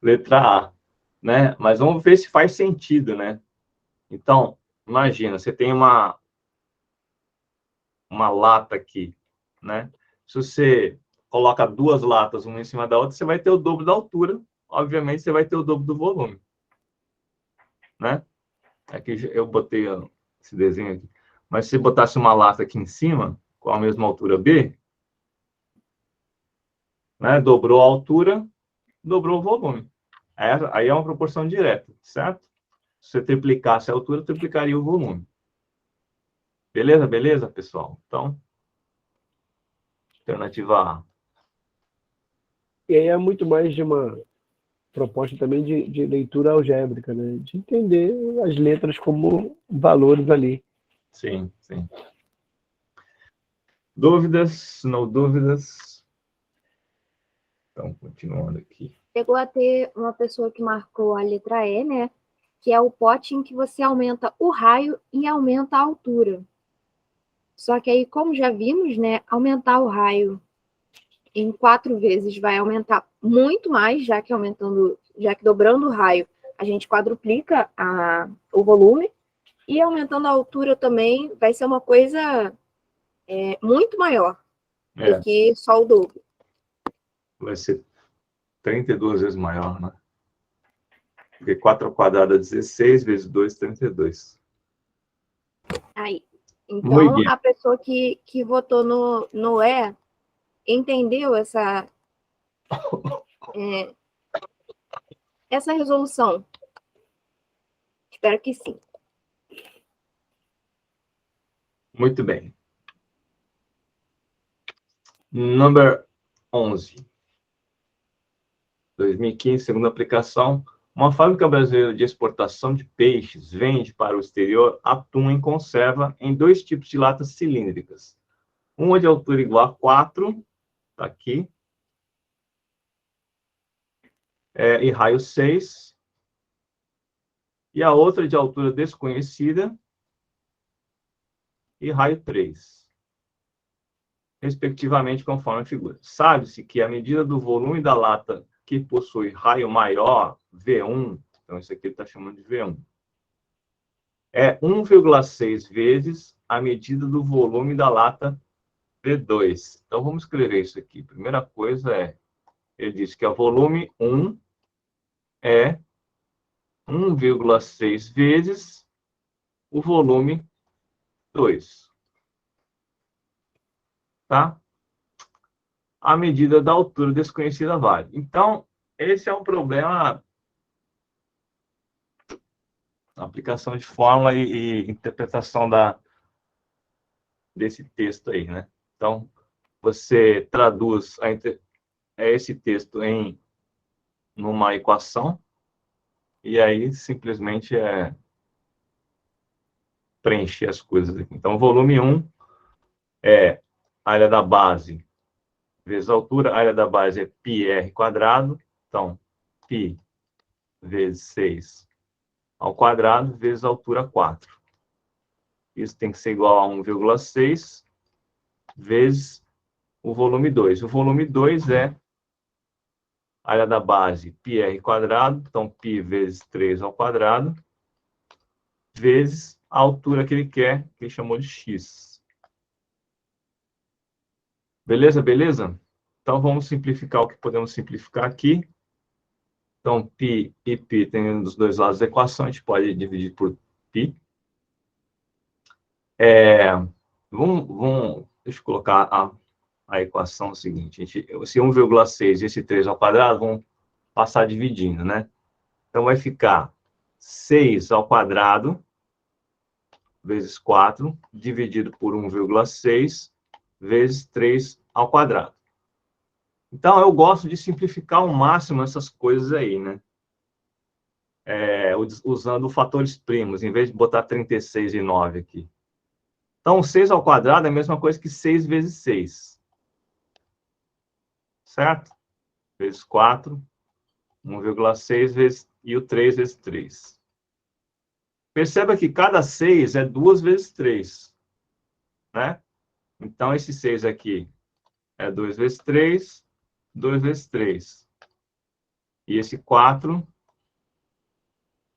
letra A, né? Mas vamos ver se faz sentido, né? Então, imagina, você tem uma lata aqui, né? Se você coloca duas latas uma em cima da outra, você vai ter o dobro da altura, obviamente você vai ter o dobro do volume, né? Aqui eu botei esse desenho aqui. Mas se botasse uma lata aqui em cima, com a mesma altura B, né? Dobrou a altura, dobrou o volume. Aí é uma proporção direta, certo? Se você triplicasse a altura, triplicaria o volume. Beleza, beleza, pessoal? Então, alternativa A. E aí é muito mais de uma proposta também de leitura algébrica, né? De entender as letras como valores ali. Sim, sim. Dúvidas? Não dúvidas? Então, continuando aqui. Chegou a ter uma pessoa que marcou a letra E, né? Que é o pote em que você aumenta o raio e aumenta a altura. Só que aí, como já vimos, né? Aumentar o raio em 4 vezes vai aumentar muito mais, já que dobrando o raio, a gente quadruplica o volume. E aumentando a altura também vai ser uma coisa muito maior do que só o dobro. Vai ser 32 vezes maior, né? Porque 4 ao quadrado é 16, vezes 2, 32. Aí. Muito Então, bem. a pessoa que votou no E entendeu essa resolução. Espero que sim. Muito bem. Number 11. 2015, segunda aplicação. Uma fábrica brasileira de exportação de peixes vende para o exterior atum em conserva em 2 tipos de latas cilíndricas. Uma de altura igual a 4, está aqui, e raio 6. E a outra de altura desconhecida e raio 3, respectivamente, conforme a figura. Sabe-se que a medida do volume da lata que possui raio maior, V1, então isso aqui ele está chamando de V1, é 1,6 vezes a medida do volume da lata V2. Então, vamos escrever isso aqui. Primeira coisa é, ele diz que o volume 1 é 1,6 vezes o volume 2. Tá? A medida da altura desconhecida vale. Então, esse é um problema aplicação de fórmula e interpretação desse texto aí, né? Então, você traduz esse texto em numa equação e aí simplesmente preencher as coisas aqui. Então, volume 1 é a área da base vezes a altura. A área da base é πr quadrado. Então, π vezes 6 ao quadrado vezes a altura 4. Isso tem que ser igual a 1,6 vezes o volume 2. O volume 2 é a área da base πr quadrado. Então, π vezes 3 ao quadrado vezes a altura que ele quer, que ele chamou de x. Beleza, beleza? Então, vamos simplificar o que podemos simplificar aqui. Então, π e π tem dos dois lados da equação, a gente pode dividir por π. Deixa eu colocar a equação seguinte. Esse 1,6 e esse 3 ao quadrado vão passar dividindo, né? Então, vai ficar 6 ao quadrado vezes 4, dividido por 1,6 vezes 3 ao quadrado. Então, eu gosto de simplificar ao máximo essas coisas aí, né? Usando fatores primos, em vez de botar 36 e 9 aqui. Então, 6 ao quadrado é a mesma coisa que 6 vezes 6. Certo? Vezes 4, 1,6 vezes, e o 3 vezes 3. Perceba que cada 6 é 2 vezes 3. Né? Então, esse 6 aqui é 2 vezes 3, 2 vezes 3. E esse 4,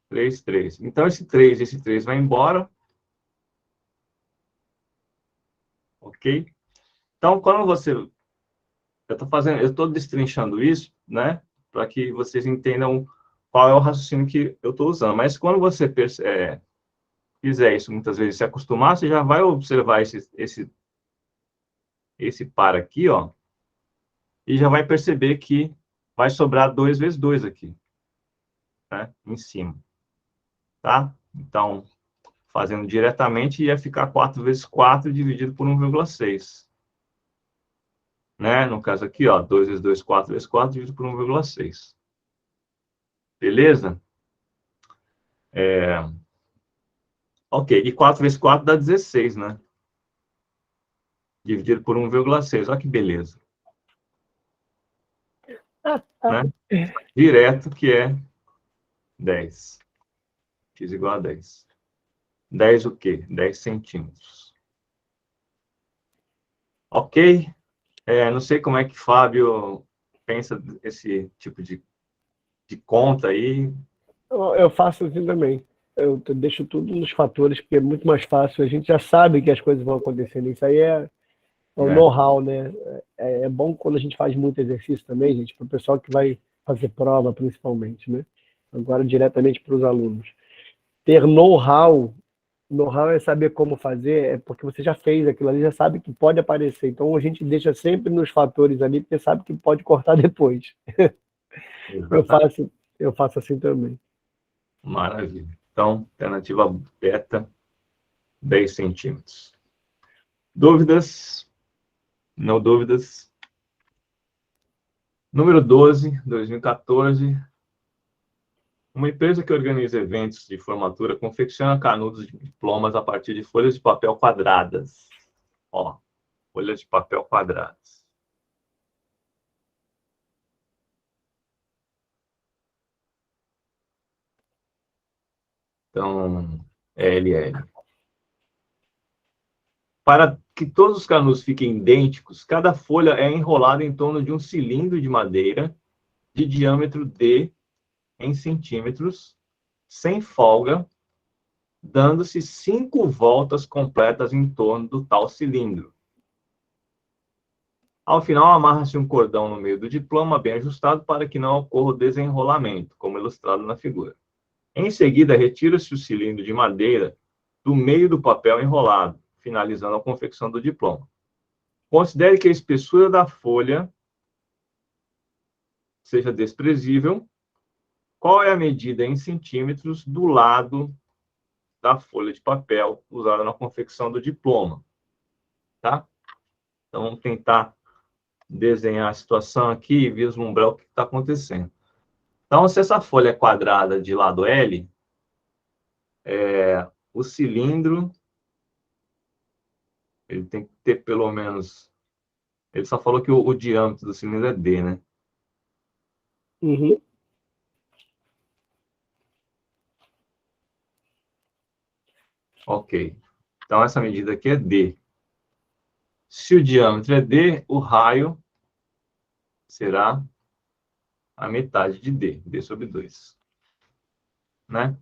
3, 3. Então, esse 3 e esse 3 vai embora. Ok? Então, quando você... eu estou destrinchando isso, né? Para que vocês entendam qual é o raciocínio que eu estou usando. Mas quando você fizer isso muitas vezes, se acostumar, você já vai observar esse par aqui, ó, e já vai perceber que vai sobrar 2 vezes 2 aqui, né? Em cima. Tá? Então, fazendo diretamente, ia ficar 4 vezes 4 dividido por 1,6. Né? No caso aqui, ó, 2 vezes 2, 4 vezes 4 dividido por 1,6. Beleza? Ok, e 4 vezes 4 dá 16, né? Dividido por 1,6. Olha que beleza. Né? Direto, que é 10. X igual a 10. 10 o quê? 10 centímetros. Ok? Não sei como é que Fábio pensa esse tipo de conta aí. Eu faço assim também. Eu deixo tudo nos fatores, porque é muito mais fácil. A gente já sabe que as coisas vão acontecendo. Isso aí é o know-how, né? É bom quando a gente faz muito exercício também, gente, para o pessoal que vai fazer prova, principalmente, né? Agora, diretamente para os alunos. Ter know-how é saber como fazer, é porque você já fez aquilo ali, já sabe que pode aparecer. Então, a gente deixa sempre nos fatores ali, porque sabe que pode cortar depois. Eu faço assim também. Maravilha. Então, alternativa beta, 10 centímetros. Dúvidas? Não dúvidas? Número 12, 2014. Uma empresa que organiza eventos de formatura confecciona canudos de diplomas a partir de folhas de papel quadradas. Ó, folhas de papel quadradas. Então, LL. para que todos os canudos fiquem idênticos, cada folha é enrolada em torno de um cilindro de madeira de diâmetro D em centímetros, sem folga, dando-se 5 voltas completas em torno do tal cilindro. Ao final, amarra-se um cordão no meio do diploma bem ajustado para que não ocorra o desenrolamento, como ilustrado na figura. Em seguida, retira-se o cilindro de madeira do meio do papel enrolado, finalizando a confecção do diploma. Considere que a espessura da folha seja desprezível. Qual é a medida em centímetros do lado da folha de papel usada na confecção do diploma? Tá? Então, vamos tentar desenhar a situação aqui e vislumbrar o que está acontecendo. Então, se essa folha é quadrada de lado L, o cilindro ele tem que ter pelo menos... Ele só falou que o diâmetro do cilindro é D, né? Uhum. Ok. Então, essa medida aqui é D. Se o diâmetro é D, o raio será a metade de D, D sobre 2. Né?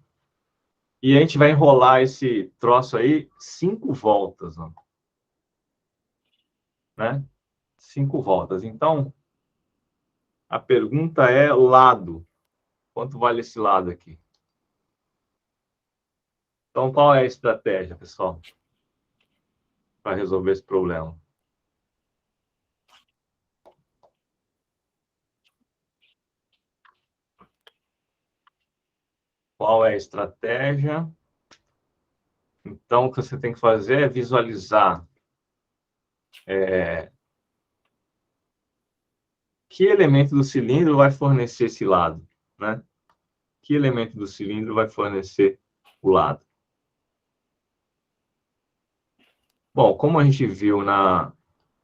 E a gente vai enrolar esse troço aí 5 voltas. Ó. Né? 5 voltas. Então, a pergunta é lado. Quanto vale esse lado aqui? Então, qual é a estratégia, pessoal, para resolver esse problema? Qual é a estratégia? Então, o que você tem que fazer é visualizar que elemento do cilindro vai fornecer esse lado, né? Que elemento do cilindro vai fornecer o lado? Bom, como a gente viu lá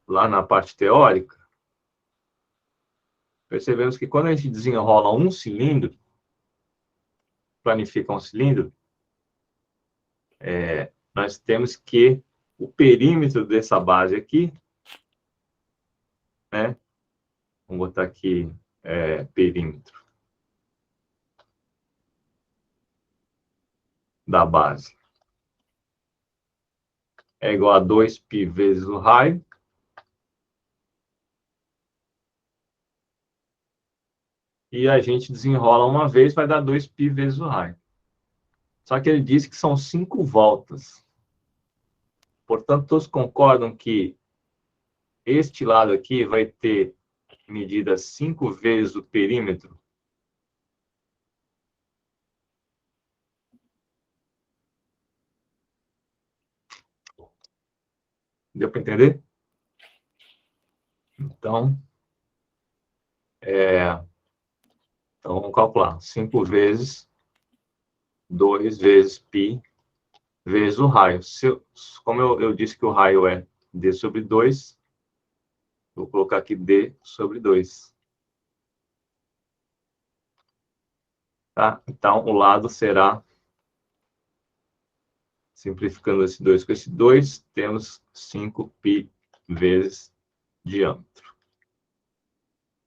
na parte teórica, percebemos que quando a gente desenrola um cilindro, planifica um cilindro, nós temos que o perímetro dessa base aqui, né? Vamos botar aqui perímetro da base. É igual a 2π vezes o raio. E a gente desenrola uma vez, vai dar 2π vezes o raio. Só que ele disse que são 5 voltas. Portanto, todos concordam que este lado aqui vai ter medida 5 vezes o perímetro. Deu para entender? Então, vamos calcular. 5 vezes 2 vezes π vezes o raio. Como eu disse que o raio é d sobre 2, vou colocar aqui d sobre 2. Tá? Então, o lado será, simplificando esse 2 com esse 2, temos 5π vezes diâmetro.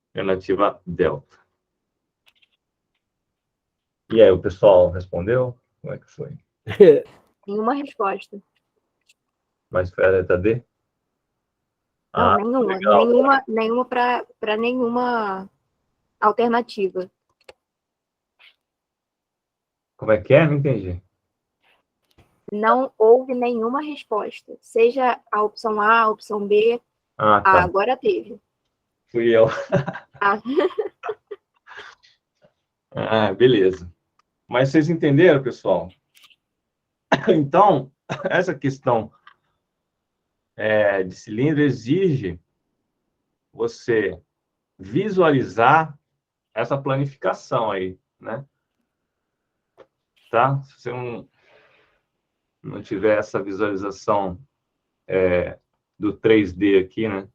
Alternativa delta. E aí, o pessoal respondeu? Como é que foi? Nenhuma resposta. Mas foi a letra D? Não, nenhuma. Legal. Nenhuma para nenhuma alternativa. Como é que é? Não entendi. Não houve nenhuma resposta. Seja a opção A, a opção B. Ah, tá. Agora teve. Fui eu. Ah. Beleza. Mas vocês entenderam, pessoal? Então, essa questão de cilindro exige você visualizar essa planificação aí, né? Tá? Se você não tiver essa visualização do 3D aqui, né?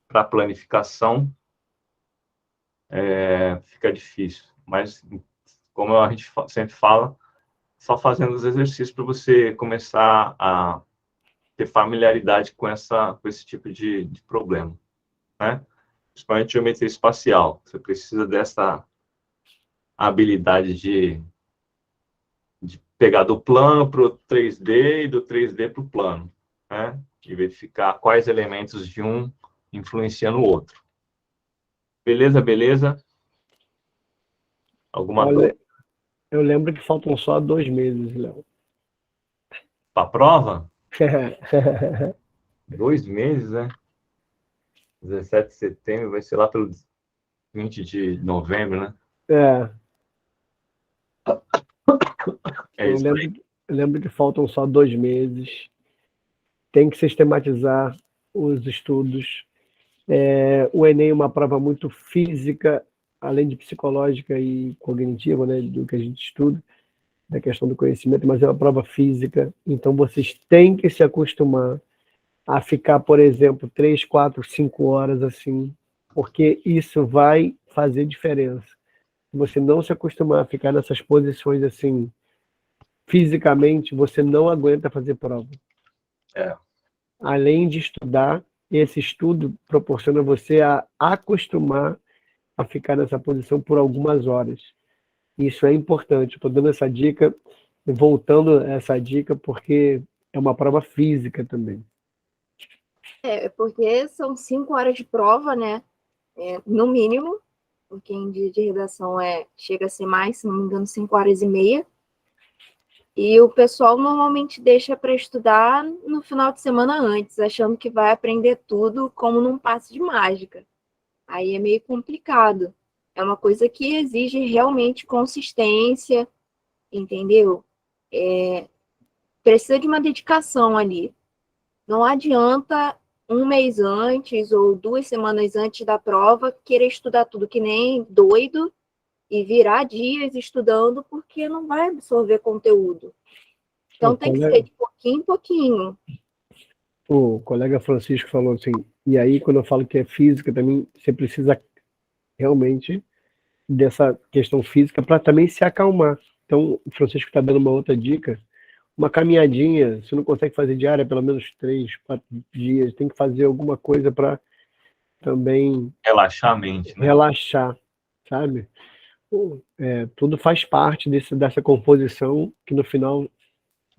Para planificação, fica difícil. Mas, como a gente sempre fala, só fazendo os exercícios para você começar a ter familiaridade com esse tipo de problema, né? Principalmente geometria espacial. Você precisa dessa habilidade de pegar do plano para o 3D e do 3D para o plano, né? E verificar quais elementos de um influenciam no outro. Beleza, beleza? Alguma Olha, dúvida eu lembro que faltam só 2 meses, Léo. para a prova? 2 meses, né? 17 de setembro, vai ser lá pelo 20 de novembro, né? É, É isso aí. eu lembro que faltam só 2 meses. Tem que sistematizar os estudos. O Enem é uma prova muito física, além de psicológica e cognitiva, né, do que a gente estuda, da questão do conhecimento, mas é uma prova física. Então, vocês têm que se acostumar a ficar, por exemplo, 3, 4, 5 horas assim, porque isso vai fazer diferença. Se você não se acostumar a ficar nessas posições assim, fisicamente, você não aguenta fazer prova. É. Além de estudar, esse estudo proporciona você a acostumar a ficar nessa posição por algumas horas. Isso é importante. Estou dando essa dica, voltando a essa dica, porque é uma prova física também. Porque são 5 horas de prova, né? No mínimo, porque em dia de redação chega a ser mais, se não me engano, 5 horas e meia. E o pessoal normalmente deixa para estudar no final de semana antes, achando que vai aprender tudo como num passe de mágica. Aí é meio complicado. É uma coisa que exige realmente consistência, entendeu? Precisa de uma dedicação ali. Não adianta 1 mês antes ou 2 semanas antes da prova querer estudar tudo que nem doido e virar dias estudando porque não vai absorver conteúdo. Então tem que ser de pouquinho em pouquinho. O colega Francisco falou assim, e aí quando eu falo que é física também, você precisa realmente dessa questão física para também se acalmar. Então, o Francisco está dando uma outra dica, uma caminhadinha, se não consegue fazer diária, pelo menos 3, 4 dias, tem que fazer alguma coisa para também Relaxar a mente, né? relaxar, sabe? Tudo faz parte dessa composição que no final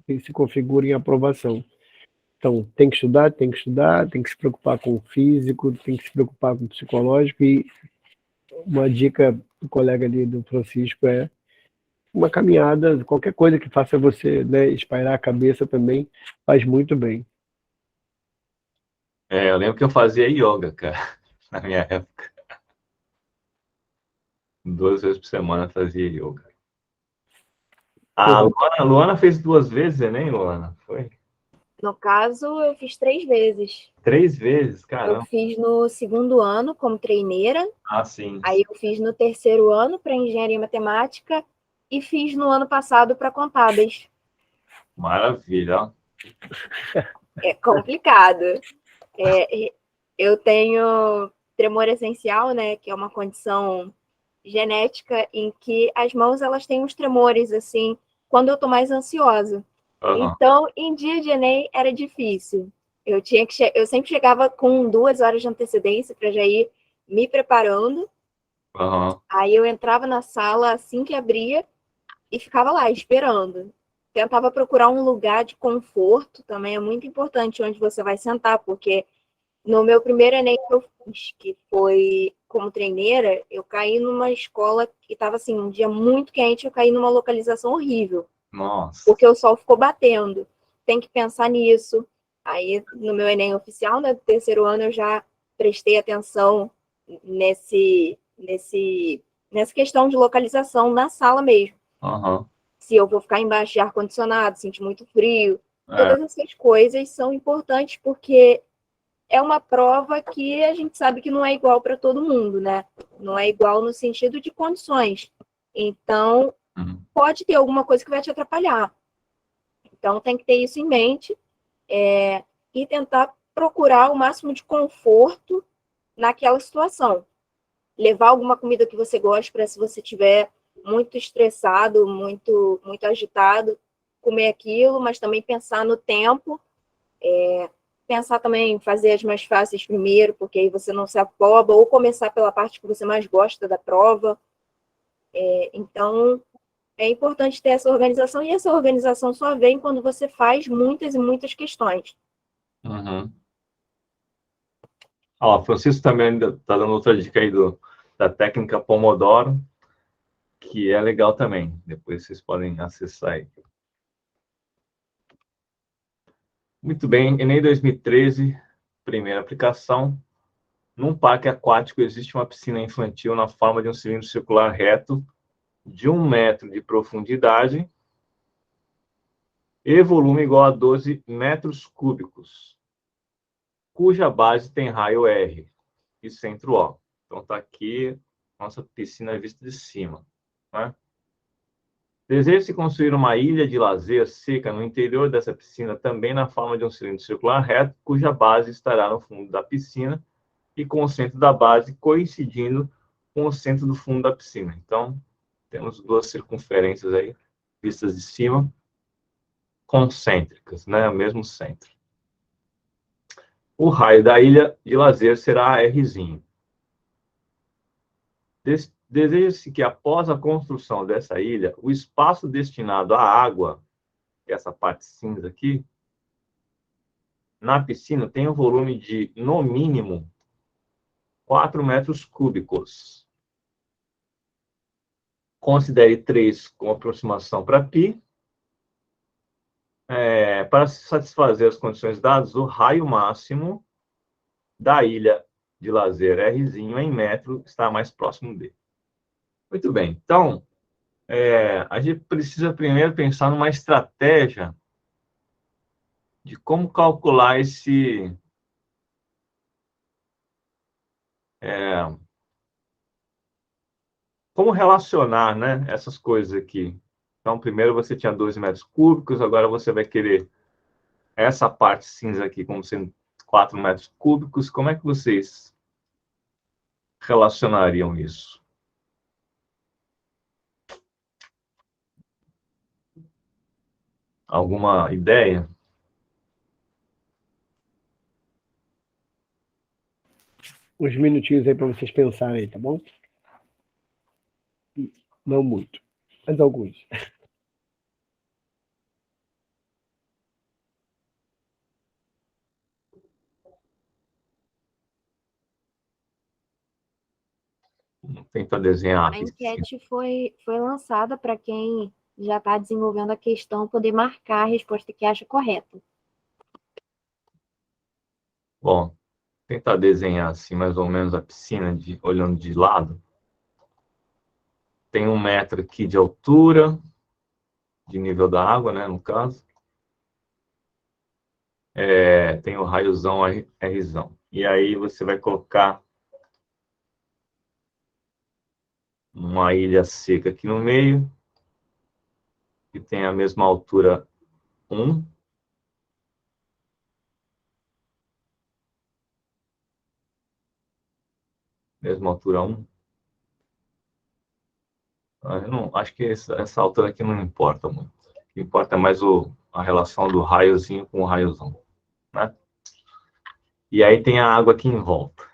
se configura em aprovação. Então, tem que estudar, tem que estudar, tem que se preocupar com o físico, tem que se preocupar com o psicológico. E uma dica do colega ali do Francisco é uma caminhada, qualquer coisa que faça você, né, espairar a cabeça também faz muito bem. Eu lembro que eu fazia yoga, cara, na minha época. 2 vezes por semana eu fazia yoga. A Luana fez 2 vezes Enem, Luana? Foi? No caso, eu fiz 3 vezes. 3 vezes, Eu caramba. fiz no 2º ano como treineira, Ah, sim. aí eu fiz no 3º ano para engenharia matemática e fiz no ano passado para contábeis. Maravilha, ó. É complicado. Eu tenho tremor essencial, né, que é uma condição genética em que as mãos elas têm uns tremores assim quando eu tô mais ansiosa. Aham. Então, em dia de Enem era difícil. Eu sempre chegava com 2 horas de antecedência para já ir me preparando. Aham. Aí eu entrava na sala assim que abria e ficava lá esperando. Tentava procurar um lugar de conforto, também é muito importante onde você vai sentar, porque no meu primeiro Enem que eu fiz, que foi como treineira, eu caí numa escola que estava assim, um dia muito quente, eu caí numa localização horrível, Nossa. porque o sol ficou batendo. Tem que pensar nisso. Aí, no meu Enem oficial, né, do 3º ano, eu já prestei atenção nessa questão de localização na sala mesmo. Aham. Se eu vou ficar embaixo de ar-condicionado, sentir muito frio. É. Todas essas coisas são importantes porque é uma prova que a gente sabe que não é igual para todo mundo, né? Não é igual no sentido de condições. Então, pode ter alguma coisa que vai te atrapalhar. Então, tem que ter isso em mente e tentar procurar o máximo de conforto naquela situação. Levar alguma comida que você goste para se você estiver muito estressado, muito, muito agitado, comer aquilo, mas também pensar no tempo Pensar também em fazer as mais fáceis primeiro, porque aí você não se afoba, ou começar pela parte que você mais gosta da prova. Então, é importante ter essa organização, e essa organização só vem quando você faz muitas e muitas questões. Uhum. Ó, Francisco também está dando outra dica aí da técnica Pomodoro, que é legal também. Depois vocês podem acessar aí. Muito bem, Enem 2013, primeira aplicação. Num parque aquático existe uma piscina infantil na forma de um cilindro circular reto de 1 metro de profundidade e volume igual a 12 metros cúbicos, cuja base tem raio R e centro O. Então está aqui nossa piscina vista de cima, né? Deseja-se construir uma ilha de lazer seca no interior dessa piscina, também na forma de um cilindro circular reto, cuja base estará no fundo da piscina e com o centro da base coincidindo com o centro do fundo da piscina. Então, temos duas circunferências aí, vistas de cima, concêntricas, né? O mesmo centro. O raio da ilha de lazer será Rzinho. Deseja-se que, após a construção dessa ilha, o espaço destinado à água, essa parte cinza aqui, na piscina, tenha um volume de, no mínimo, 4 metros cúbicos. Considere 3 como aproximação para π. Para satisfazer as condições dadas, o raio máximo da ilha de lazer Rzinho em metro está mais próximo dele. Muito bem, então, a gente precisa primeiro pensar numa estratégia de como calcular como relacionar, né, essas coisas aqui. Então, primeiro você tinha 12 metros cúbicos, agora você vai querer essa parte cinza aqui como sendo 4 metros cúbicos. Como é que vocês relacionariam isso? Alguma ideia? Uns minutinhos aí para vocês pensarem aí, tá bom? Não muito, mas alguns. Tenta desenhar A aqui. enquete foi lançada para quem já está desenvolvendo a questão poder marcar a resposta que acha correta. Bom, tentar desenhar assim mais ou menos a piscina olhando de lado. Tem 1 metro aqui de altura, de nível da água, né, no caso. Tem o raiozão Rzão. E aí você vai colocar uma ilha seca aqui no meio, que tem a mesma altura 1. Mesma altura 1. Eu não, acho que essa altura aqui não importa muito. O que importa é mais a relação do raiozinho com o raiozão, né? E aí tem a água aqui em volta.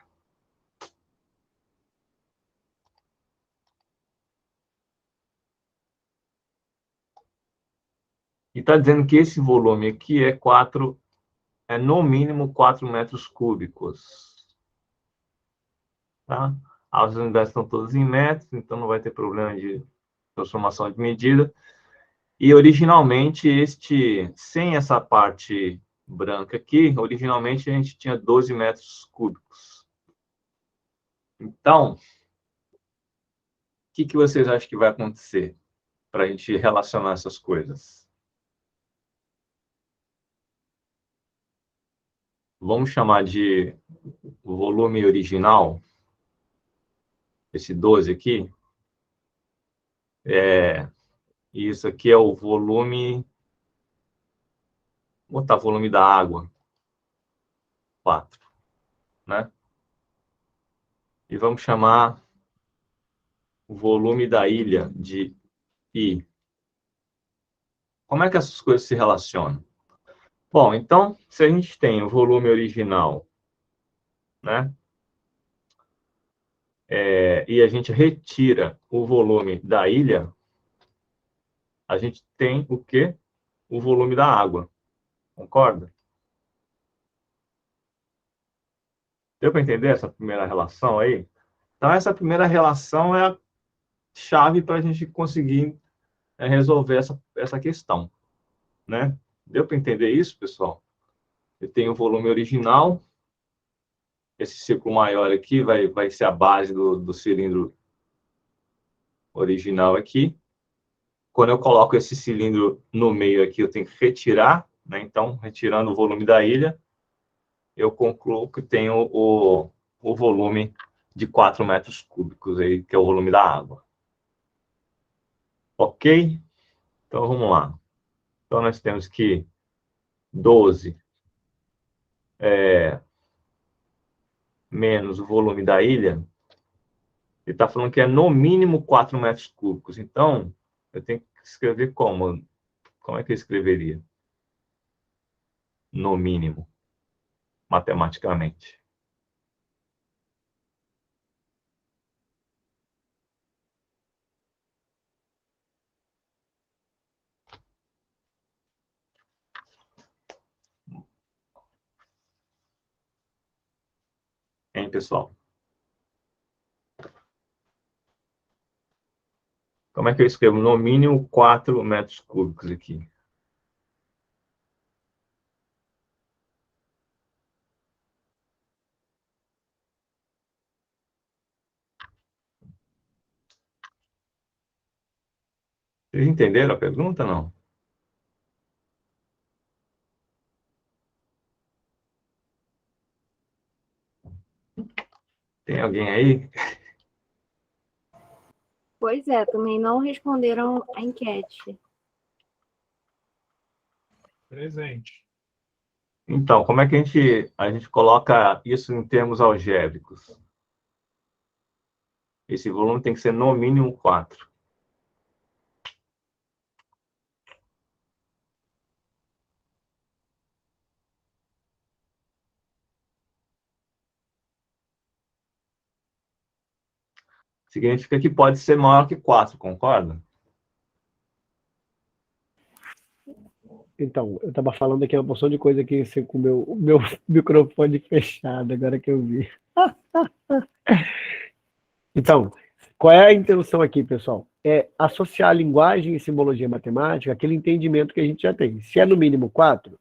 E está dizendo que esse volume aqui é no mínimo 4 metros cúbicos. Tá? As unidades estão todas em metros, então não vai ter problema de transformação de medida. E originalmente, sem essa parte branca aqui, originalmente a gente tinha 12 metros cúbicos. Então, o que vocês acham que vai acontecer para a gente relacionar essas coisas? Vamos chamar de volume original, esse 12 aqui. E isso aqui é o volume... Vou botar volume da água. 4. Né? E vamos chamar o volume da ilha de I. Como é que essas coisas se relacionam? Bom, então, se a gente tem o volume original, né? E a gente retira o volume da ilha, a gente tem o quê? O volume da água. Concorda? Deu para entender essa primeira relação aí? Então, essa primeira relação é a chave para a gente conseguir resolver essa questão, né? Deu para entender isso, pessoal? Eu tenho o volume original, esse círculo maior aqui vai ser a base do cilindro original aqui. Quando eu coloco esse cilindro no meio aqui, eu tenho que retirar, né? Então, retirando o volume da ilha, eu concluo que tenho o volume de 4 metros cúbicos aí, que é o volume da água. Ok? Então, vamos lá. Então, nós temos que 12 menos o volume da ilha, ele está falando que é no mínimo 4 metros cúbicos. Então, eu tenho que escrever como? Como é que eu escreveria? No mínimo, matematicamente. Hein, pessoal? Como é que eu escrevo? No mínimo 4 metros cúbicos aqui. Vocês entenderam a pergunta, não? Tem alguém aí? Pois é, também não responderam a enquete. Presente. Então, como é que a gente coloca isso em termos algébricos? Esse volume tem que ser no mínimo 4. Significa que pode ser maior que 4, concorda? Então, eu estava falando aqui uma porção de coisa aqui assim, com o meu microfone fechado, agora que eu vi. Então, qual é a intenção aqui, pessoal? É associar a linguagem e simbologia matemática àquele entendimento que a gente já tem. Se é no mínimo 4,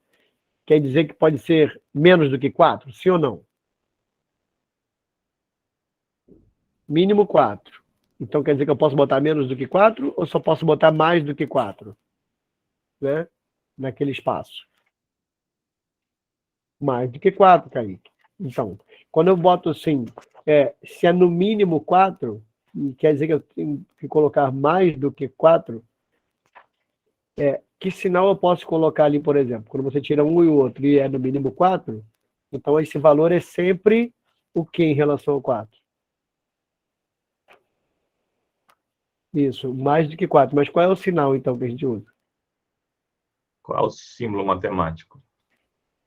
quer dizer que pode ser menos do que 4? Sim ou não? Mínimo 4. Então quer dizer que eu posso botar menos do que 4 ou só posso botar mais do que 4? Né? Naquele espaço. Mais do que 4, Kaique. Então, quando eu boto assim, se é no mínimo 4, quer dizer que eu tenho que colocar mais do que 4, que sinal eu posso colocar ali, por exemplo? Quando você tira um e o outro e é no mínimo 4, então esse valor é sempre o que em relação ao 4? Isso, mais do que 4. Mas qual é o sinal, então, que a gente usa? Qual é o símbolo matemático?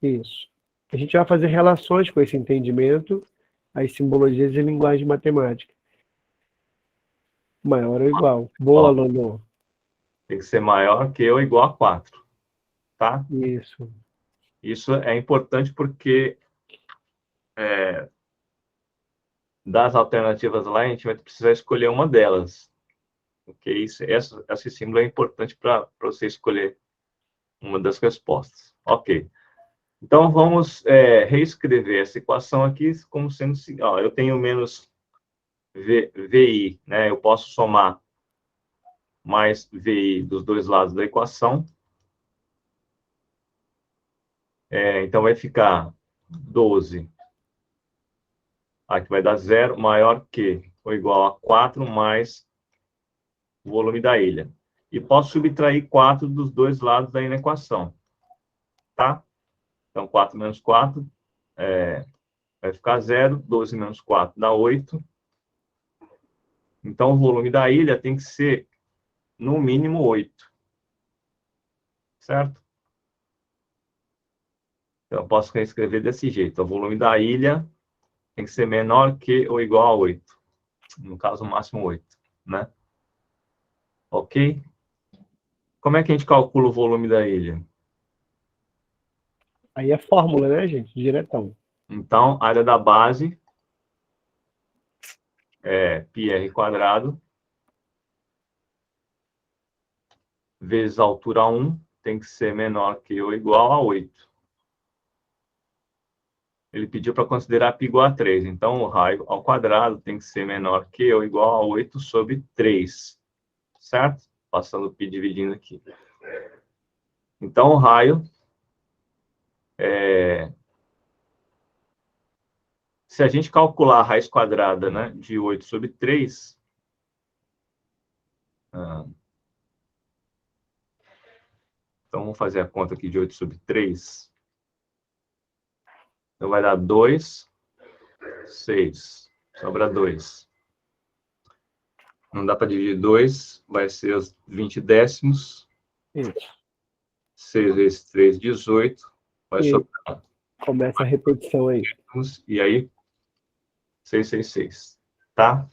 Isso. A gente vai fazer relações com esse entendimento, as simbologias e linguagem matemática. Maior ou igual. Boa, Ó, Lolo. tem que ser maior que ou igual a 4, tá? Isso. Isso é importante porque das alternativas lá, a gente vai precisar escolher uma delas. Ok? Esse símbolo é importante para você escolher uma das respostas. Ok. Então, vamos reescrever essa equação aqui como sendo... Ó, eu tenho menos VI, né? Eu posso somar mais VI dos dois lados da equação. Então, vai ficar 12. Aqui vai dar 0 maior que ou igual a 4 mais o volume da ilha. E posso subtrair 4 dos dois lados da equação. Tá? Então, 4 menos 4 vai ficar 0. 12 menos 4 dá 8. Então, o volume da ilha tem que ser, no mínimo, 8. Certo? Então, eu posso reescrever desse jeito. O volume da ilha tem que ser menor que ou igual a 8. No caso, o máximo 8, né? Ok? Como é que a gente calcula o volume da ilha? Aí é fórmula, né, gente? Diretão. Então, a área da base é πr² vezes a altura 1 tem que ser menor que ou igual a 8. Ele pediu para considerar π igual a 3. Então, o raio ao quadrado tem que ser menor que ou igual a 8 sobre 3. Certo? Passando o π dividindo aqui. Então, o raio se a gente calcular a raiz quadrada, né, de 8 sobre 3, então vamos fazer a conta aqui de 8 sobre 3. Então vai dar 2, 6. Sobra 2. Não dá para dividir 2, vai ser os 20 décimos. Isso. 6 vezes 3, 18. Vai E sobrar. começa a repetição aí. E aí, 666. Tá?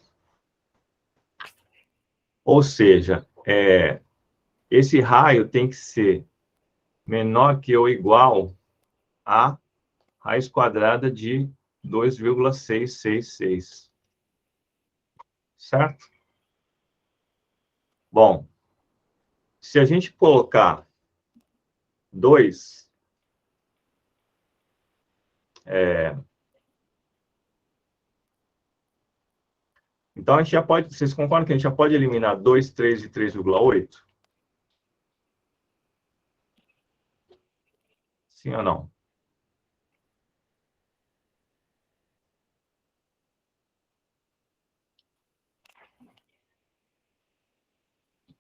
Ou seja, esse raio tem que ser menor que ou igual a raiz quadrada de 2,666. Certo? Bom, se a gente colocar 2, então a gente já pode, vocês concordam que a gente já pode eliminar 2, 3 e 3,8? Sim ou não?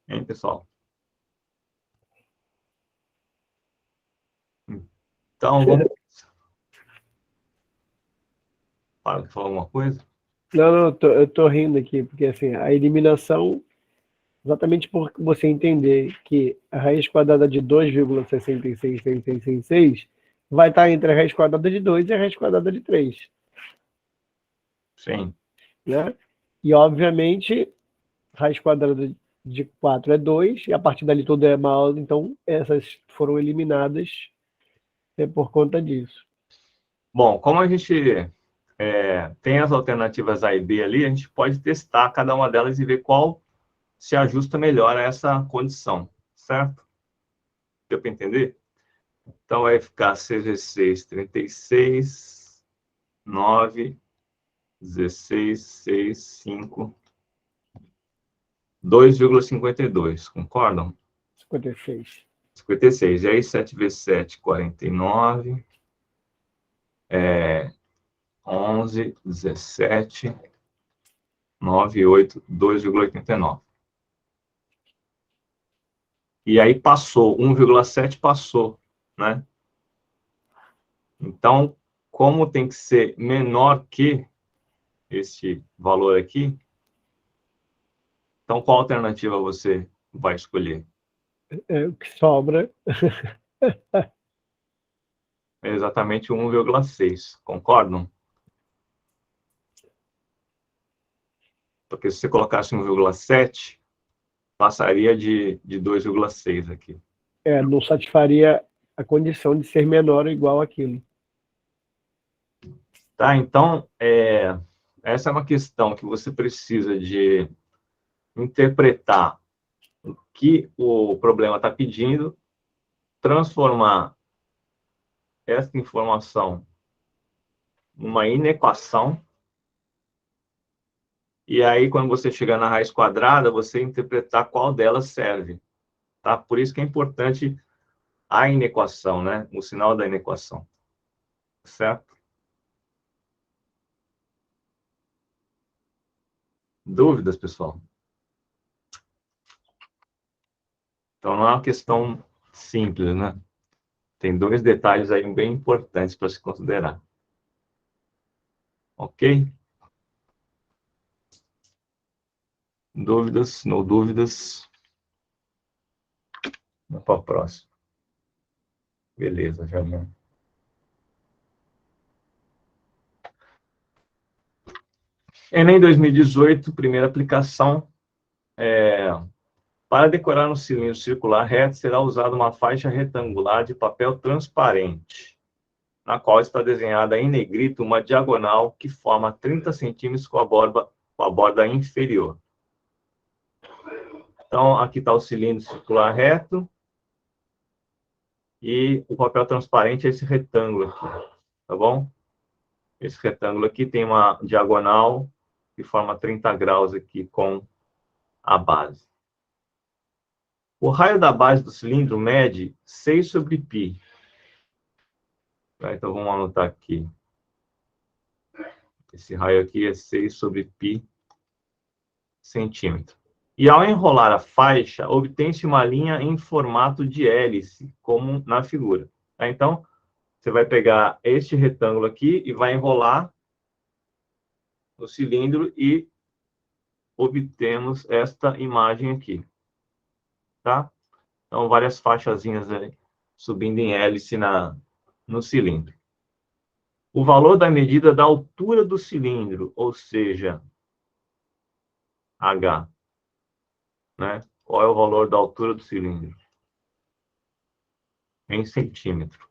Hein, pessoal? Então, vamos... Para de falar alguma coisa? Não, eu tô rindo aqui, porque assim, a eliminação, exatamente por você entender que a raiz quadrada de 2,66666 vai estar entre a raiz quadrada de 2 e a raiz quadrada de 3, Sim. né? E, obviamente, raiz quadrada de 4 é 2, e a partir dali tudo é maior, então essas foram eliminadas por conta disso. Bom, como a gente tem as alternativas A e B ali, a gente pode testar cada uma delas e ver qual se ajusta melhor a essa condição, certo? Deu para entender? Então, vai ficar 6 vezes 6, 36, 9, 16, 6, 5, 2,52, concordam? 56. 56. E aí, 7 vezes 7, 49, 11, 17, 9, 8, 2,89. E aí passou, 1,7 passou, né? Então, como tem que ser menor que esse valor aqui, então qual alternativa você vai escolher? O que sobra É exatamente 1,6, concordam? Porque se você colocasse 1,7, passaria de 2,6 aqui. não satisfaria a condição de ser menor ou igual àquilo. Tá? Então, essa é uma questão que você precisa de interpretar o que o problema está pedindo, transformar essa informação numa inequação, e aí, quando você chegar na raiz quadrada, você interpretar qual delas serve. Tá? Por isso que é importante a inequação, né? O sinal da inequação. Certo? Dúvidas, pessoal? Então, não é uma questão simples, né? Tem dois detalhes aí bem importantes para se considerar. Ok? Dúvidas? Não dúvidas? Vamos para o próximo. Beleza, Jamil. Enem 2018, primeira aplicação. Para decorar um cilindro circular reto, será usada uma faixa retangular de papel transparente, na qual está desenhada em negrito uma diagonal que forma 30 centímetros com a borda inferior. Então, aqui está o cilindro circular reto e o papel transparente é esse retângulo aqui, tá bom? Esse retângulo aqui tem uma diagonal que forma 30 graus aqui com a base. O raio da base do cilindro mede 6 sobre π. Então, vamos anotar aqui. Esse raio aqui é 6 sobre π centímetro. E ao enrolar a faixa, obtém-se uma linha em formato de hélice, como na figura. Então, você vai pegar este retângulo aqui e vai enrolar no cilindro e obtemos esta imagem aqui. Tá? Então, várias faixazinhas aí, subindo em hélice no cilindro. O valor da medida da altura do cilindro, ou seja, H. Né? Qual é o valor da altura do cilindro? Em centímetro.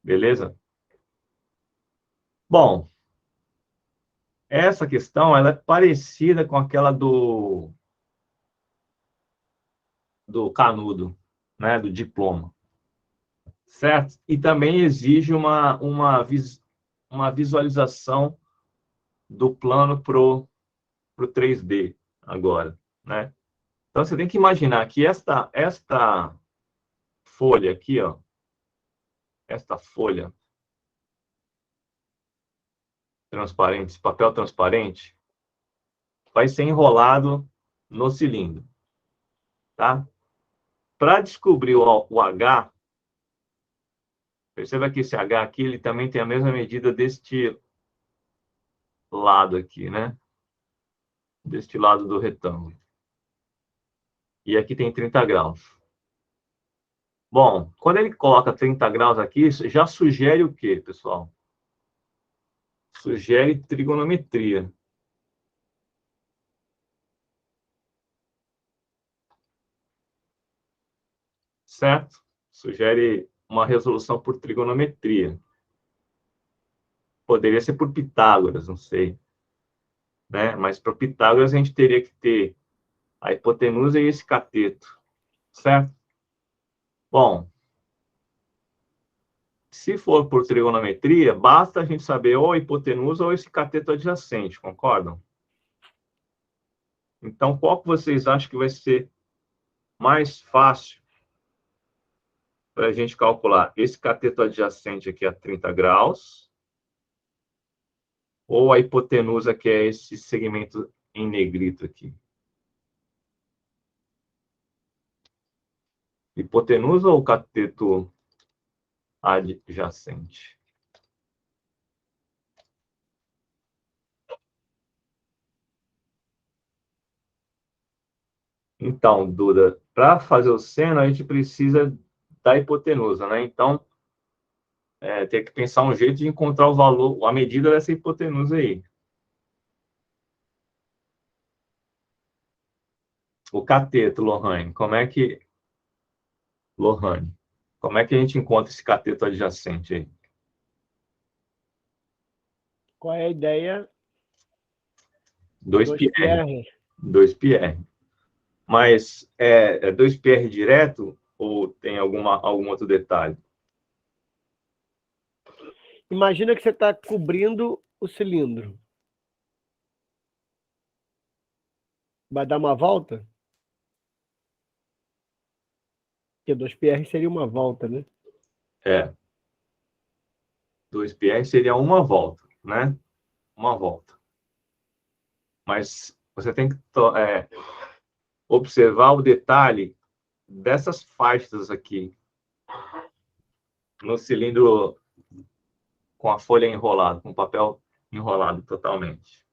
Beleza? Bom, essa questão ela é parecida com aquela do canudo, né? Do diploma. Certo? E também exige uma visualização do plano pro 3D agora, né? Então, você tem que imaginar que esta folha aqui, ó, esta folha transparente, papel transparente, vai ser enrolado no cilindro, tá? Para descobrir o H, perceba que esse H aqui, ele também tem a mesma medida deste lado aqui, né? Deste lado do retângulo. E aqui tem 30 graus. Bom, quando ele coloca 30 graus aqui, isso já sugere o quê, pessoal? Sugere trigonometria. Certo? Sugere uma resolução por trigonometria. Poderia ser por Pitágoras, não sei. Né? Mas para Pitágoras a gente teria que ter a hipotenusa e esse cateto. Certo? Bom, se for por trigonometria, basta a gente saber ou a hipotenusa ou esse cateto adjacente, concordam? Então, qual que vocês acham que vai ser mais fácil para a gente calcular? Esse cateto adjacente aqui a 30 graus ou a hipotenusa, que é esse segmento em negrito aqui? Hipotenusa ou cateto adjacente? Então, Duda, para fazer o seno, a gente precisa da hipotenusa, né? Então, tem que pensar um jeito de encontrar o valor, a medida dessa hipotenusa aí. O cateto, Lohane, Lohane, como é que a gente encontra esse cateto adjacente aí? Qual é a ideia? 2πr. 2πr. Mas é 2πr direto ou tem algum outro detalhe? Imagina que você está cobrindo o cilindro. Vai dar uma volta? Porque 2πr seria uma volta, né? 2πr seria uma volta, né? Uma volta. Mas você tem que observar o detalhe dessas faixas aqui no cilindro com a folha enrolada, com o papel enrolado totalmente.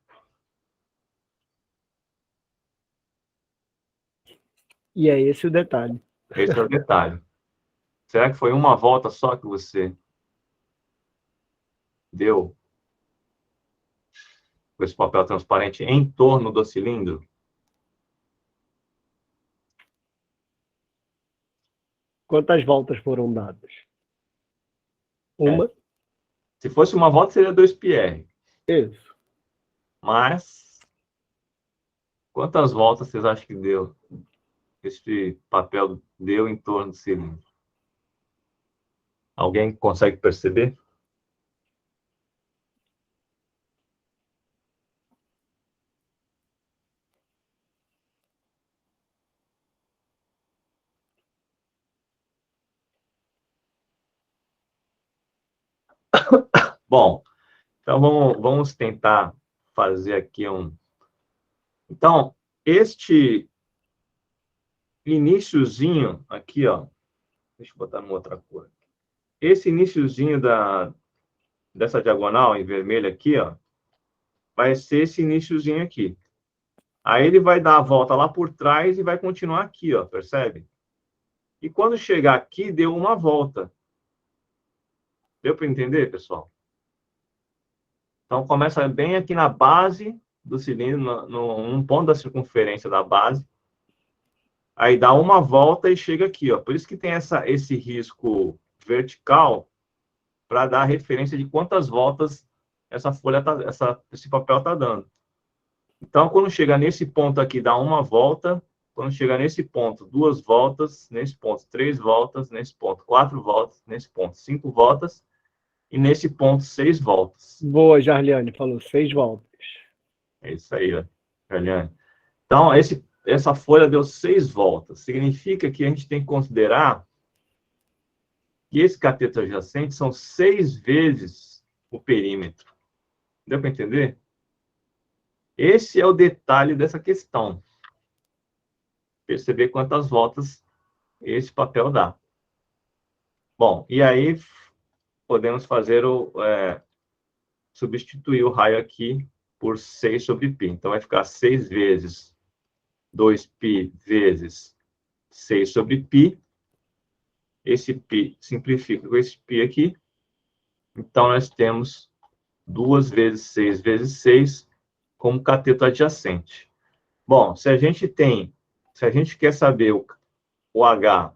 E é esse o detalhe. Esse é o detalhe. Será que foi uma volta só que você deu? com esse papel transparente em torno do cilindro? Quantas voltas foram dadas? Uma? Se fosse uma volta, seria 2πr. Isso. Mas, quantas voltas vocês acham que deu? Esse papel deu em torno do cilindro? Alguém consegue perceber? Bom, então vamos tentar fazer aqui um... Então, este iniciozinho aqui, ó, deixa eu botar numa outra cor. Esse iniciozinho dessa diagonal em vermelho aqui, ó, vai ser esse iniciozinho aqui. Aí ele vai dar a volta lá por trás e vai continuar aqui, ó, percebe? E quando chegar aqui, deu uma volta. Deu para entender, pessoal? Então, começa bem aqui na base do cilindro, num ponto da circunferência da base. Aí dá uma volta e chega aqui, ó. Por isso que tem esse risco vertical para dar a referência de quantas voltas esse papel está dando. Então, quando chega nesse ponto aqui, dá uma volta. Quando chega nesse ponto, 2 voltas. Nesse ponto, 3 voltas. Nesse ponto, 4 voltas. Nesse ponto, 5 voltas. E nesse ponto, 6 voltas. Boa, Jarliane, falou 6 voltas. É isso aí, ó, Jarliane. Então, essa folha deu 6 voltas. Significa que a gente tem que considerar que esse cateto adjacente são 6 vezes o perímetro. Deu para entender? Esse é o detalhe dessa questão. Perceber quantas voltas esse papel dá. Bom, e aí podemos fazer substituir o raio aqui por 6 sobre π. Então, vai ficar 6 vezes 2π vezes 6 sobre π. Esse π simplifica com esse π aqui. Então, nós temos 2 vezes 6 vezes 6 como cateto adjacente. Bom, se a gente quer saber o H,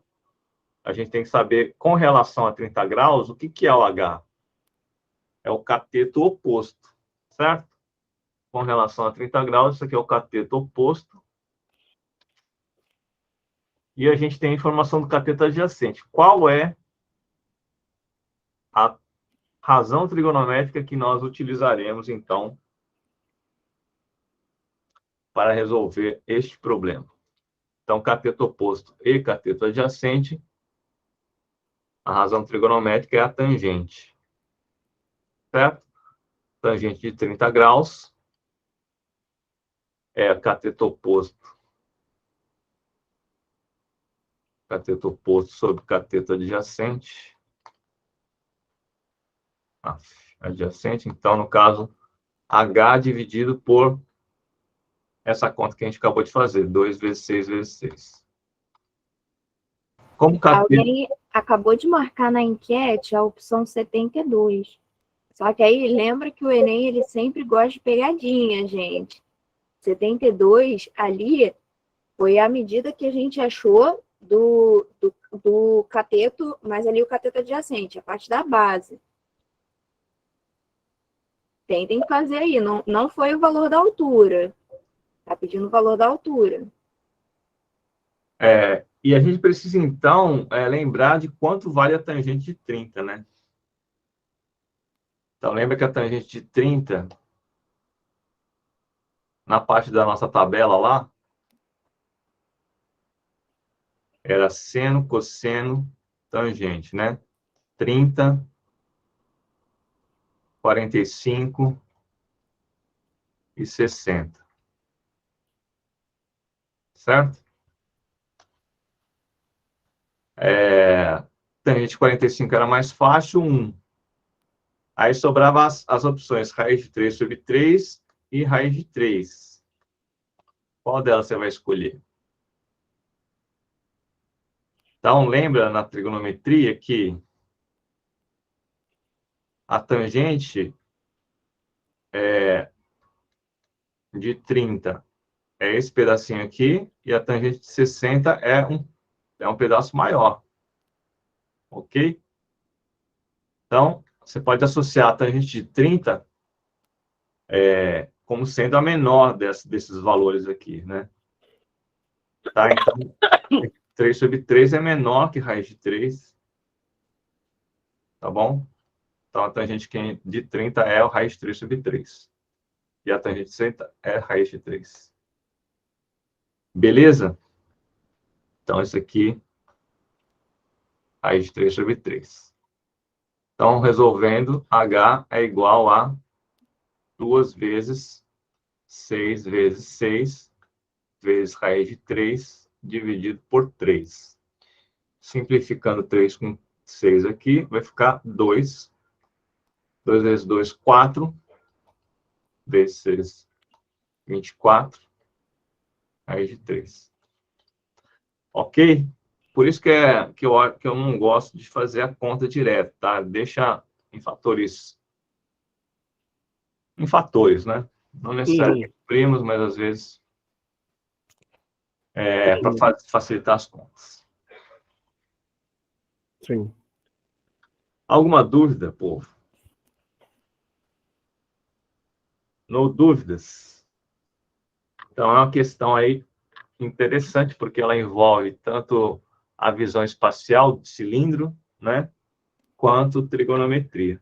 a gente tem que saber com relação a 30 graus, o que é o H? É o cateto oposto, certo? Com relação a 30 graus, isso aqui é o cateto oposto. E a gente tem a informação do cateto adjacente. Qual é a razão trigonométrica que nós utilizaremos, então, para resolver este problema? Então, cateto oposto e cateto adjacente, a razão trigonométrica é a tangente. Certo? Tangente de 30 graus é cateto oposto sobre cateto adjacente. Adjacente, então, no caso, H dividido por essa conta que a gente acabou de fazer, 2 vezes 6 vezes 6. Como cateto... Alguém acabou de marcar na enquete a opção 72. Só que aí lembra que o Enem ele sempre gosta de pegadinha, gente. 72 ali foi a medida que a gente achou do cateto, mas ali o cateto adjacente, a parte da base. Tentem fazer aí, não foi o valor da altura. Está pedindo o valor da altura. E a gente precisa, então, lembrar de quanto vale a tangente de 30, né? Então, lembra que a tangente de 30, na parte da nossa tabela lá, era seno, cosseno, tangente, né? 30, 45 e 60. Certo? Tangente de 45 era mais fácil, 1. Aí sobrava as opções raiz de 3 sobre 3 e raiz de 3. Qual delas você vai escolher? Então, lembra na trigonometria que a tangente de 30 é esse pedacinho aqui, e a tangente de 60 é um pedaço maior. Ok? Então, você pode associar a tangente de 30 como sendo a menor desses valores aqui, né? Tá? Então, 3 sobre 3 é menor que raiz de 3. Tá bom? Então, a tangente de 30 é a raiz de 3 sobre 3. E a tangente de 60 é a raiz de 3. Beleza? Então, isso aqui, raiz de 3 sobre 3. Então, resolvendo, h é igual a 2 vezes 6 vezes 6 vezes raiz de 3 dividido por 3. Simplificando 3 com 6 aqui, vai ficar 2. 2 vezes 2, 4. Vezes 6, 24. Raiz de 3. Ok? Por isso que eu não gosto de fazer a conta direta, tá? Deixa em fatores, né? Não necessariamente primos, mas às vezes para facilitar as contas. Sim. Alguma dúvida, povo? No dúvidas? Então, é uma questão aí interessante, porque ela envolve tanto a visão espacial de cilindro, né? Quanto trigonometria.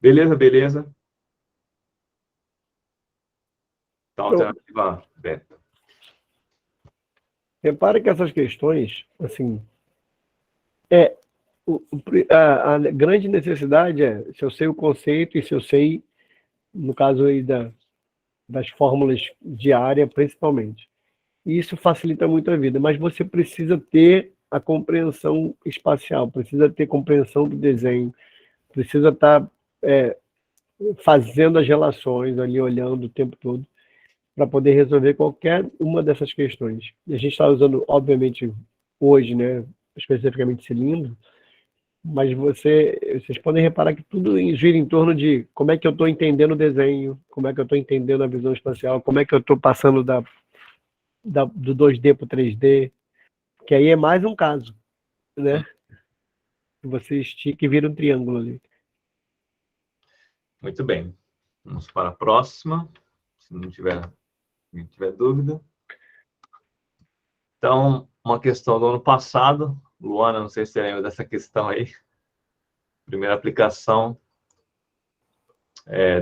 Beleza, beleza? Então, alternativa beta. Repara que essas questões, assim, a grande necessidade é se eu sei o conceito e se eu sei, no caso aí das fórmulas de área, principalmente. E isso facilita muito a vida, mas você precisa ter a compreensão espacial, precisa ter compreensão do desenho, precisa estar fazendo as relações ali, olhando o tempo todo, para poder resolver qualquer uma dessas questões. E a gente está usando, obviamente, hoje, né, especificamente cilindro, mas vocês podem reparar que tudo gira em torno de como é que eu estou entendendo o desenho, como é que eu estou entendendo a visão espacial, como é que eu estou passando do 2D para o 3D, que aí é mais um caso, né? Você estica e vira um triângulo ali. Muito bem. Vamos para a próxima, se não tiver dúvida. Então, uma questão do ano passado. Luana, não sei se você lembra dessa questão aí. Primeira aplicação,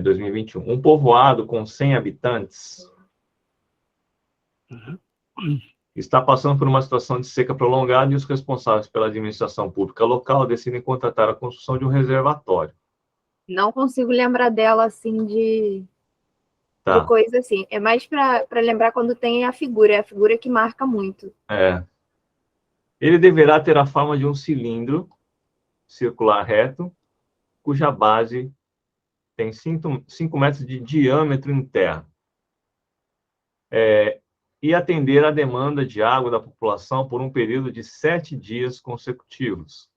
2021. Um povoado com 100 habitantes está passando por uma situação de seca prolongada e os responsáveis pela administração pública local decidem contratar a construção de um reservatório. Não consigo lembrar dela assim de Tá. coisa assim. É mais para lembrar quando tem a figura, é a figura que marca muito. Ele deverá ter a forma de um cilindro circular reto, cuja base tem 5 metros de diâmetro interno. E atender à demanda de água da população por um período de 7 dias consecutivos.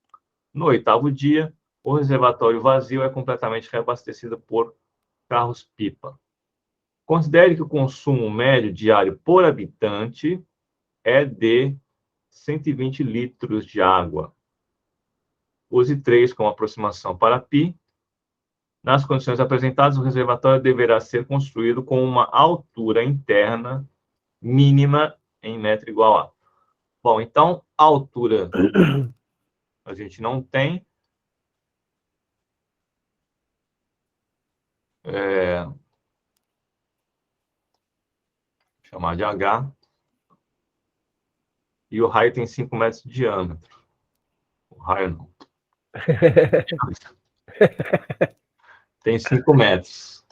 No 8º dia, o reservatório vazio é completamente reabastecido por carros-pipa. Considere que o consumo médio diário por habitante é de 120 litros de água. Use 3 como aproximação para π. Nas condições apresentadas, o reservatório deverá ser construído com uma altura interna mínima em metro igual a. Bom, então, a altura a gente não tem. Chamar de H. E o raio tem 5 metros de diâmetro. O raio não. Tem 5 metros.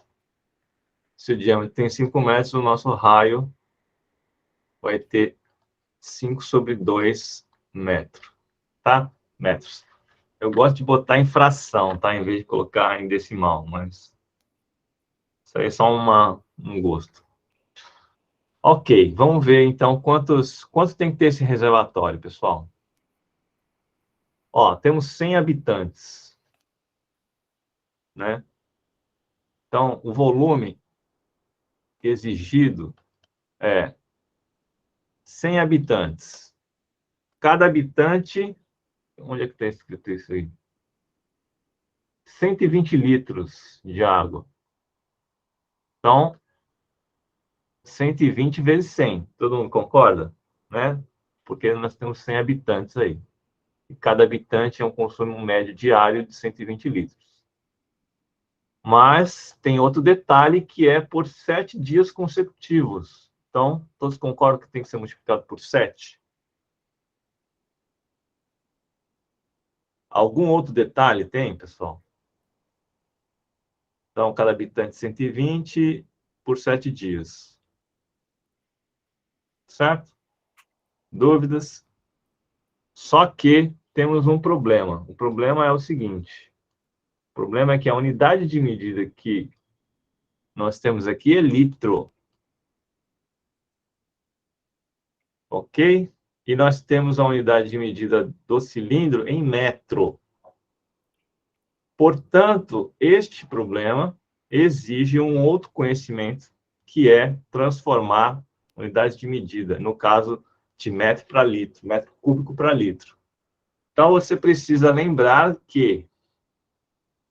Se o diâmetro tem 5 metros, o nosso raio vai ter 5 sobre 2 metros. Tá? Metros. Eu gosto de botar em fração, tá? Em vez de colocar em decimal, mas isso aí é só um gosto. Ok, vamos ver então quanto tem que ter esse reservatório, pessoal. Ó, temos 100 habitantes, né? Então, o volume exigido é 100 habitantes. Cada habitante... Onde é que está escrito isso aí? 120 litros de água. Então, 120 vezes 100. Todo mundo concorda? Né? Porque nós temos 100 habitantes aí. E cada habitante é um consumo médio diário de 120 litros. Mas tem outro detalhe que é por 7 dias consecutivos. Então, todos concordam que tem que ser multiplicado por 7? Algum outro detalhe tem, pessoal? Então, cada habitante 120 por 7 dias. Certo? Dúvidas? Só que temos um problema. O problema é o seguinte. O problema é que a unidade de medida que nós temos aqui é litro. Ok? E nós temos a unidade de medida do cilindro em metro. Portanto, este problema exige um outro conhecimento, que é transformar unidades de medida, no caso de metro para litro, metro cúbico para litro. Então, você precisa lembrar que,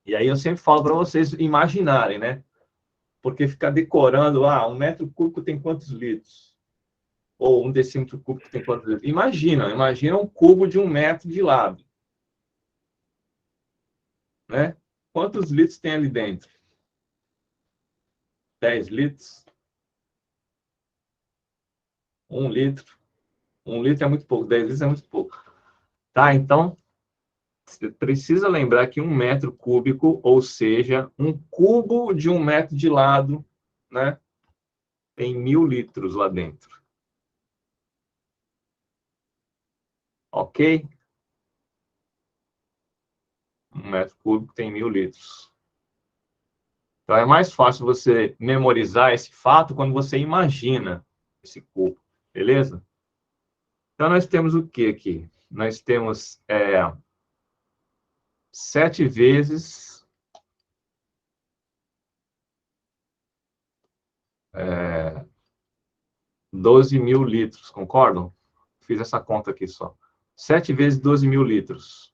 e aí eu sempre falo para vocês imaginarem, né? Porque ficar decorando, um metro cúbico tem quantos litros? Ou um decímetro cúbico tem quantos litros? Imagina um cubo de 1 metro de lado. Né? Quantos litros tem ali dentro? 10 litros? 1 litro? 1 litro é muito pouco, 10 litros é muito pouco. Tá, então, você precisa lembrar que 1 metro cúbico, ou seja, um cubo de 1 metro de lado, né, tem 1000 litros lá dentro. Ok? 1 metro cúbico tem 1000 litros. Então, é mais fácil você memorizar esse fato quando você imagina esse cubo, beleza? Então, nós temos o que aqui? Nós temos 7 vezes 12.000 litros, concordam? Fiz essa conta aqui só. 7 vezes 12.000 litros.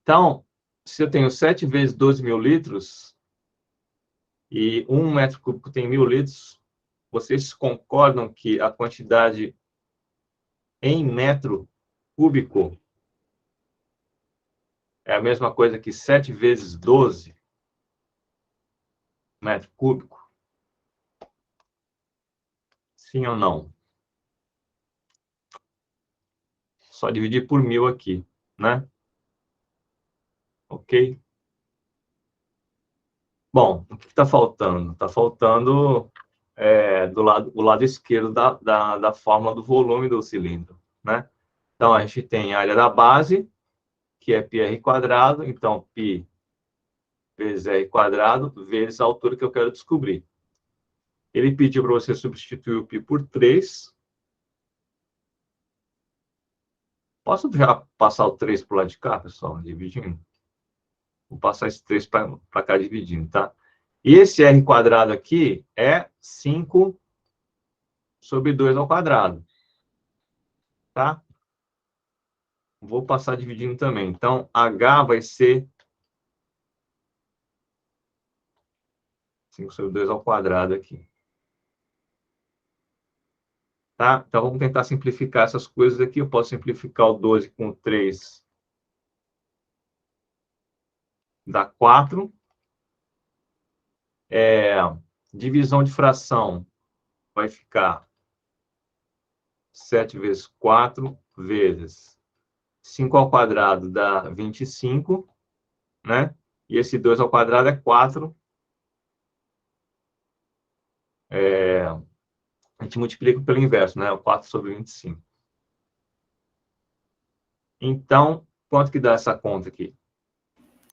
Então, se eu tenho 7 vezes 12.000 litros e 1 metro cúbico tem 1.000 litros, vocês concordam que a quantidade em metro cúbico é a mesma coisa que 7 vezes 12 metro cúbico? Sim ou não? Só dividir por 1000 aqui, né? Ok? Bom, o que está faltando? Está faltando o lado esquerdo da fórmula do volume do cilindro, né? Então, a gente tem a área da base, que é πr quadrado, então, π vezes r quadrado, vezes a altura que eu quero descobrir. Ele pediu para você substituir o π por 3. Posso já passar o 3 para o lado de cá, pessoal, dividindo? Vou passar esse 3 para cá dividindo, tá? E esse r quadrado aqui é 5 sobre 2 ao quadrado. Tá? Vou passar dividindo também. Então, H vai ser 5 sobre 2 ao quadrado aqui. Tá? Então, vamos tentar simplificar essas coisas aqui. Eu posso simplificar o 12 com 3. Dá 4. Divisão de fração vai ficar 7 vezes 4 vezes 5 ao quadrado dá 25, né? E esse 2 ao quadrado é 4. A gente multiplica pelo inverso, né? O 4 sobre 25. Então, quanto que dá essa conta aqui?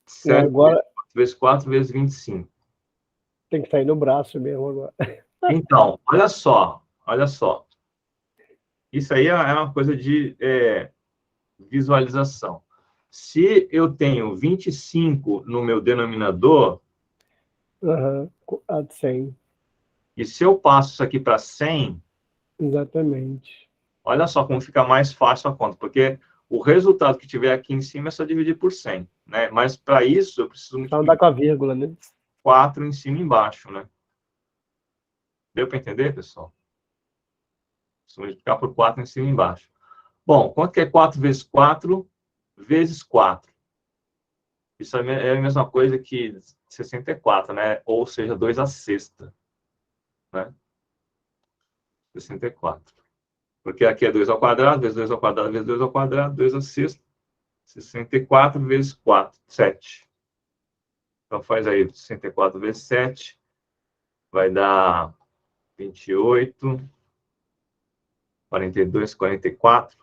7 Agora vezes 4 vezes 25. tem que sair no braço mesmo agora. Então, olha só, olha só. Isso aí é uma coisa de visualização. Se eu tenho 25 no meu denominador, A 100. e se eu passo isso aqui para 100, Exatamente. olha só como fica mais fácil a conta, porque o resultado que tiver aqui em cima é só dividir por 100, né? Mas para isso eu preciso Só andar multiplicar com a vírgula, né? 4 em cima e embaixo, né? Deu para entender, pessoal? Preciso multiplicar por 4 em cima e embaixo. Bom, quanto que é 4 vezes 4 vezes 4? Isso é a mesma coisa que 64, né? Ou seja, 2 à sexta, né? 64. Porque aqui é 2 ao quadrado, vezes 2 ao quadrado, vezes 2 ao quadrado, 2 à sexta. 64 vezes 4, 7. Então faz aí 64 vezes 7, vai dar 28, 42, 44.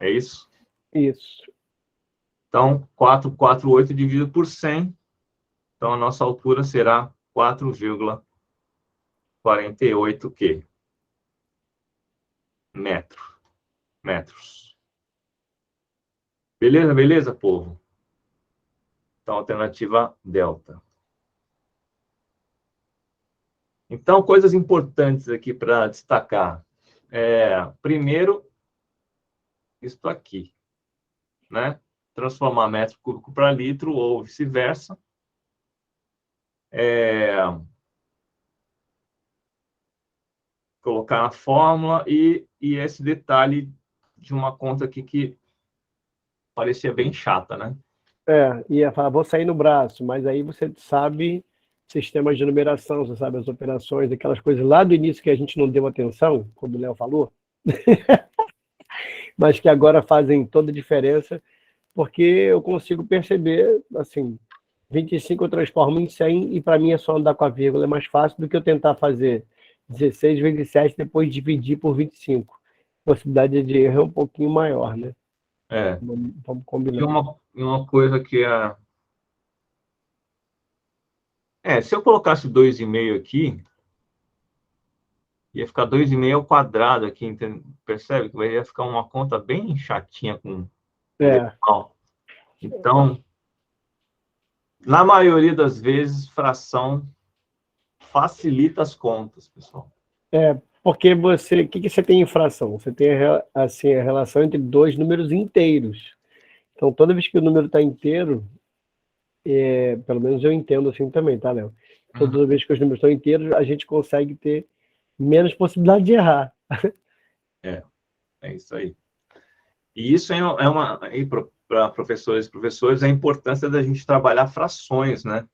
É isso? Isso. Então, 448 dividido por 100. Então, a nossa altura será 4,48 quê? Metros. Beleza, beleza, povo? Então, alternativa delta. Então, coisas importantes aqui para destacar. Primeiro, isso aqui, né? Transformar metro cúbico para litro ou vice-versa. Colocar na fórmula e esse detalhe de uma conta aqui que parecia bem chata, né? Ia falar, vou sair no braço, mas aí você sabe sistemas de numeração, você sabe as operações, aquelas coisas lá do início que a gente não deu atenção, como o Léo falou, mas que agora fazem toda a diferença, porque eu consigo perceber, assim, 25 eu transformo em 100 e para mim é só andar com a vírgula, é mais fácil do que eu tentar fazer 16 vezes 7 depois dividir por 25. A possibilidade de erro é um pouquinho maior, né? Vamos E combinar. uma coisa que se eu colocasse 2,5 aqui, ia ficar 2,5 ao quadrado aqui, percebe? Que ia ficar uma conta bem chatinha com decimal. Então, na maioria das vezes, fração facilita as contas, pessoal. Porque o que você tem em fração? Você tem assim, a relação entre dois números inteiros. Então, toda vez que o número está inteiro, pelo menos eu entendo assim também, tá, Léo? Toda vez que os números estão inteiros, a gente consegue ter menos possibilidade de errar. É isso aí. E isso para professores e professores, a importância da gente trabalhar frações, né?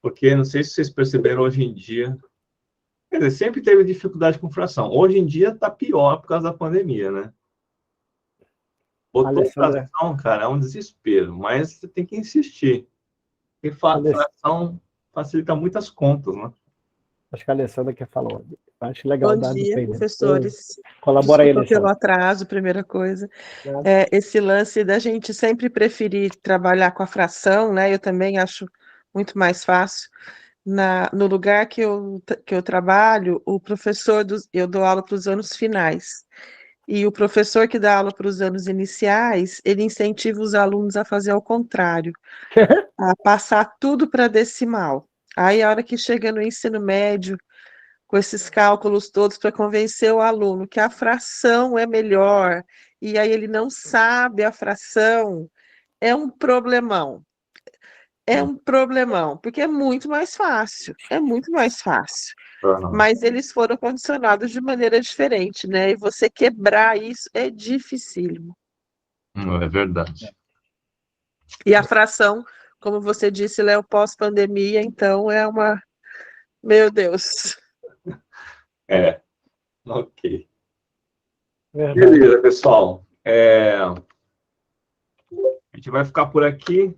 Porque, não sei se vocês perceberam hoje em dia, quer dizer, sempre teve dificuldade com fração. Hoje em dia está pior por causa da pandemia, né? Botou Alessandra, fração, cara, é um desespero, mas você tem que insistir. Porque fração facilita muitas contas, né? acho que a Alessandra quer falar. Acho legal Bom dar dia, aí, né? professores. Colabora aí, Desculpa pelo Alessandra. atraso, primeira coisa. Nada. Esse lance da gente sempre preferir trabalhar com a fração, né? Eu também acho muito mais fácil. No lugar que eu trabalho, eu dou aula para os anos finais. E o professor que dá aula para os anos iniciais, ele incentiva os alunos a fazer ao contrário, a passar tudo para decimal. Aí, a hora que chega no ensino médio, com esses cálculos todos para convencer o aluno que a fração é melhor, e aí ele não sabe a fração, é um problemão. É um problemão, porque é muito mais fácil, Mas eles foram condicionados de maneira diferente, né? E você quebrar isso é dificílimo. É verdade. E a fração, como você disse, Léo, pós-pandemia, então Meu Deus. Ok. Verdade. Beleza, pessoal. A gente vai ficar por aqui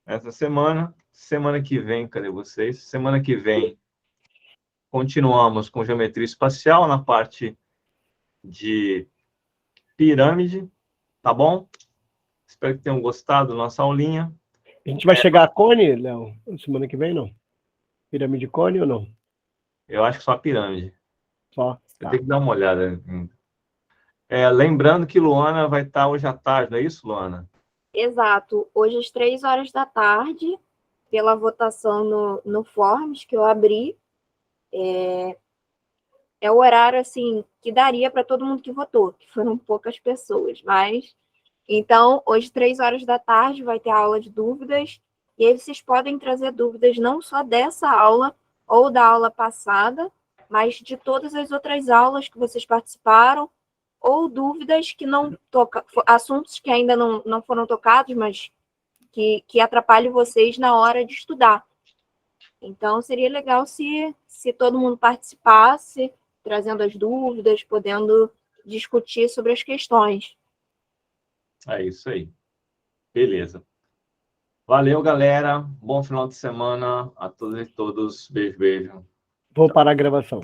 essa semana. Semana que vem, cadê vocês? Semana que vem, continuamos com geometria espacial na parte de pirâmide, tá bom? Espero que tenham gostado da nossa aulinha. A gente vai chegar a Cone, Léo? Semana que vem, não? Pirâmide Cone ou não? Eu acho que só a pirâmide. Só. Eu Tá. tenho que dar uma olhada. Lembrando que Luana vai estar hoje à tarde, não é isso, Luana? Exato. Hoje às 3 horas da tarde, pela votação no Forms que eu abri, é o horário, assim, que daria para todo mundo que votou, que foram poucas pessoas, mas... Então, hoje, 3 horas da tarde, vai ter aula de dúvidas, e aí vocês podem trazer dúvidas não só dessa aula ou da aula passada, mas de todas as outras aulas que vocês participaram, ou dúvidas que não tocam, assuntos que ainda não foram tocados, mas que atrapalhem vocês na hora de estudar. Então, seria legal se todo mundo participasse, trazendo as dúvidas, podendo discutir sobre as questões. É isso aí. Beleza. Valeu, galera. Bom final de semana a todos e todos. Beijo, beijo. Vou parar a gravação.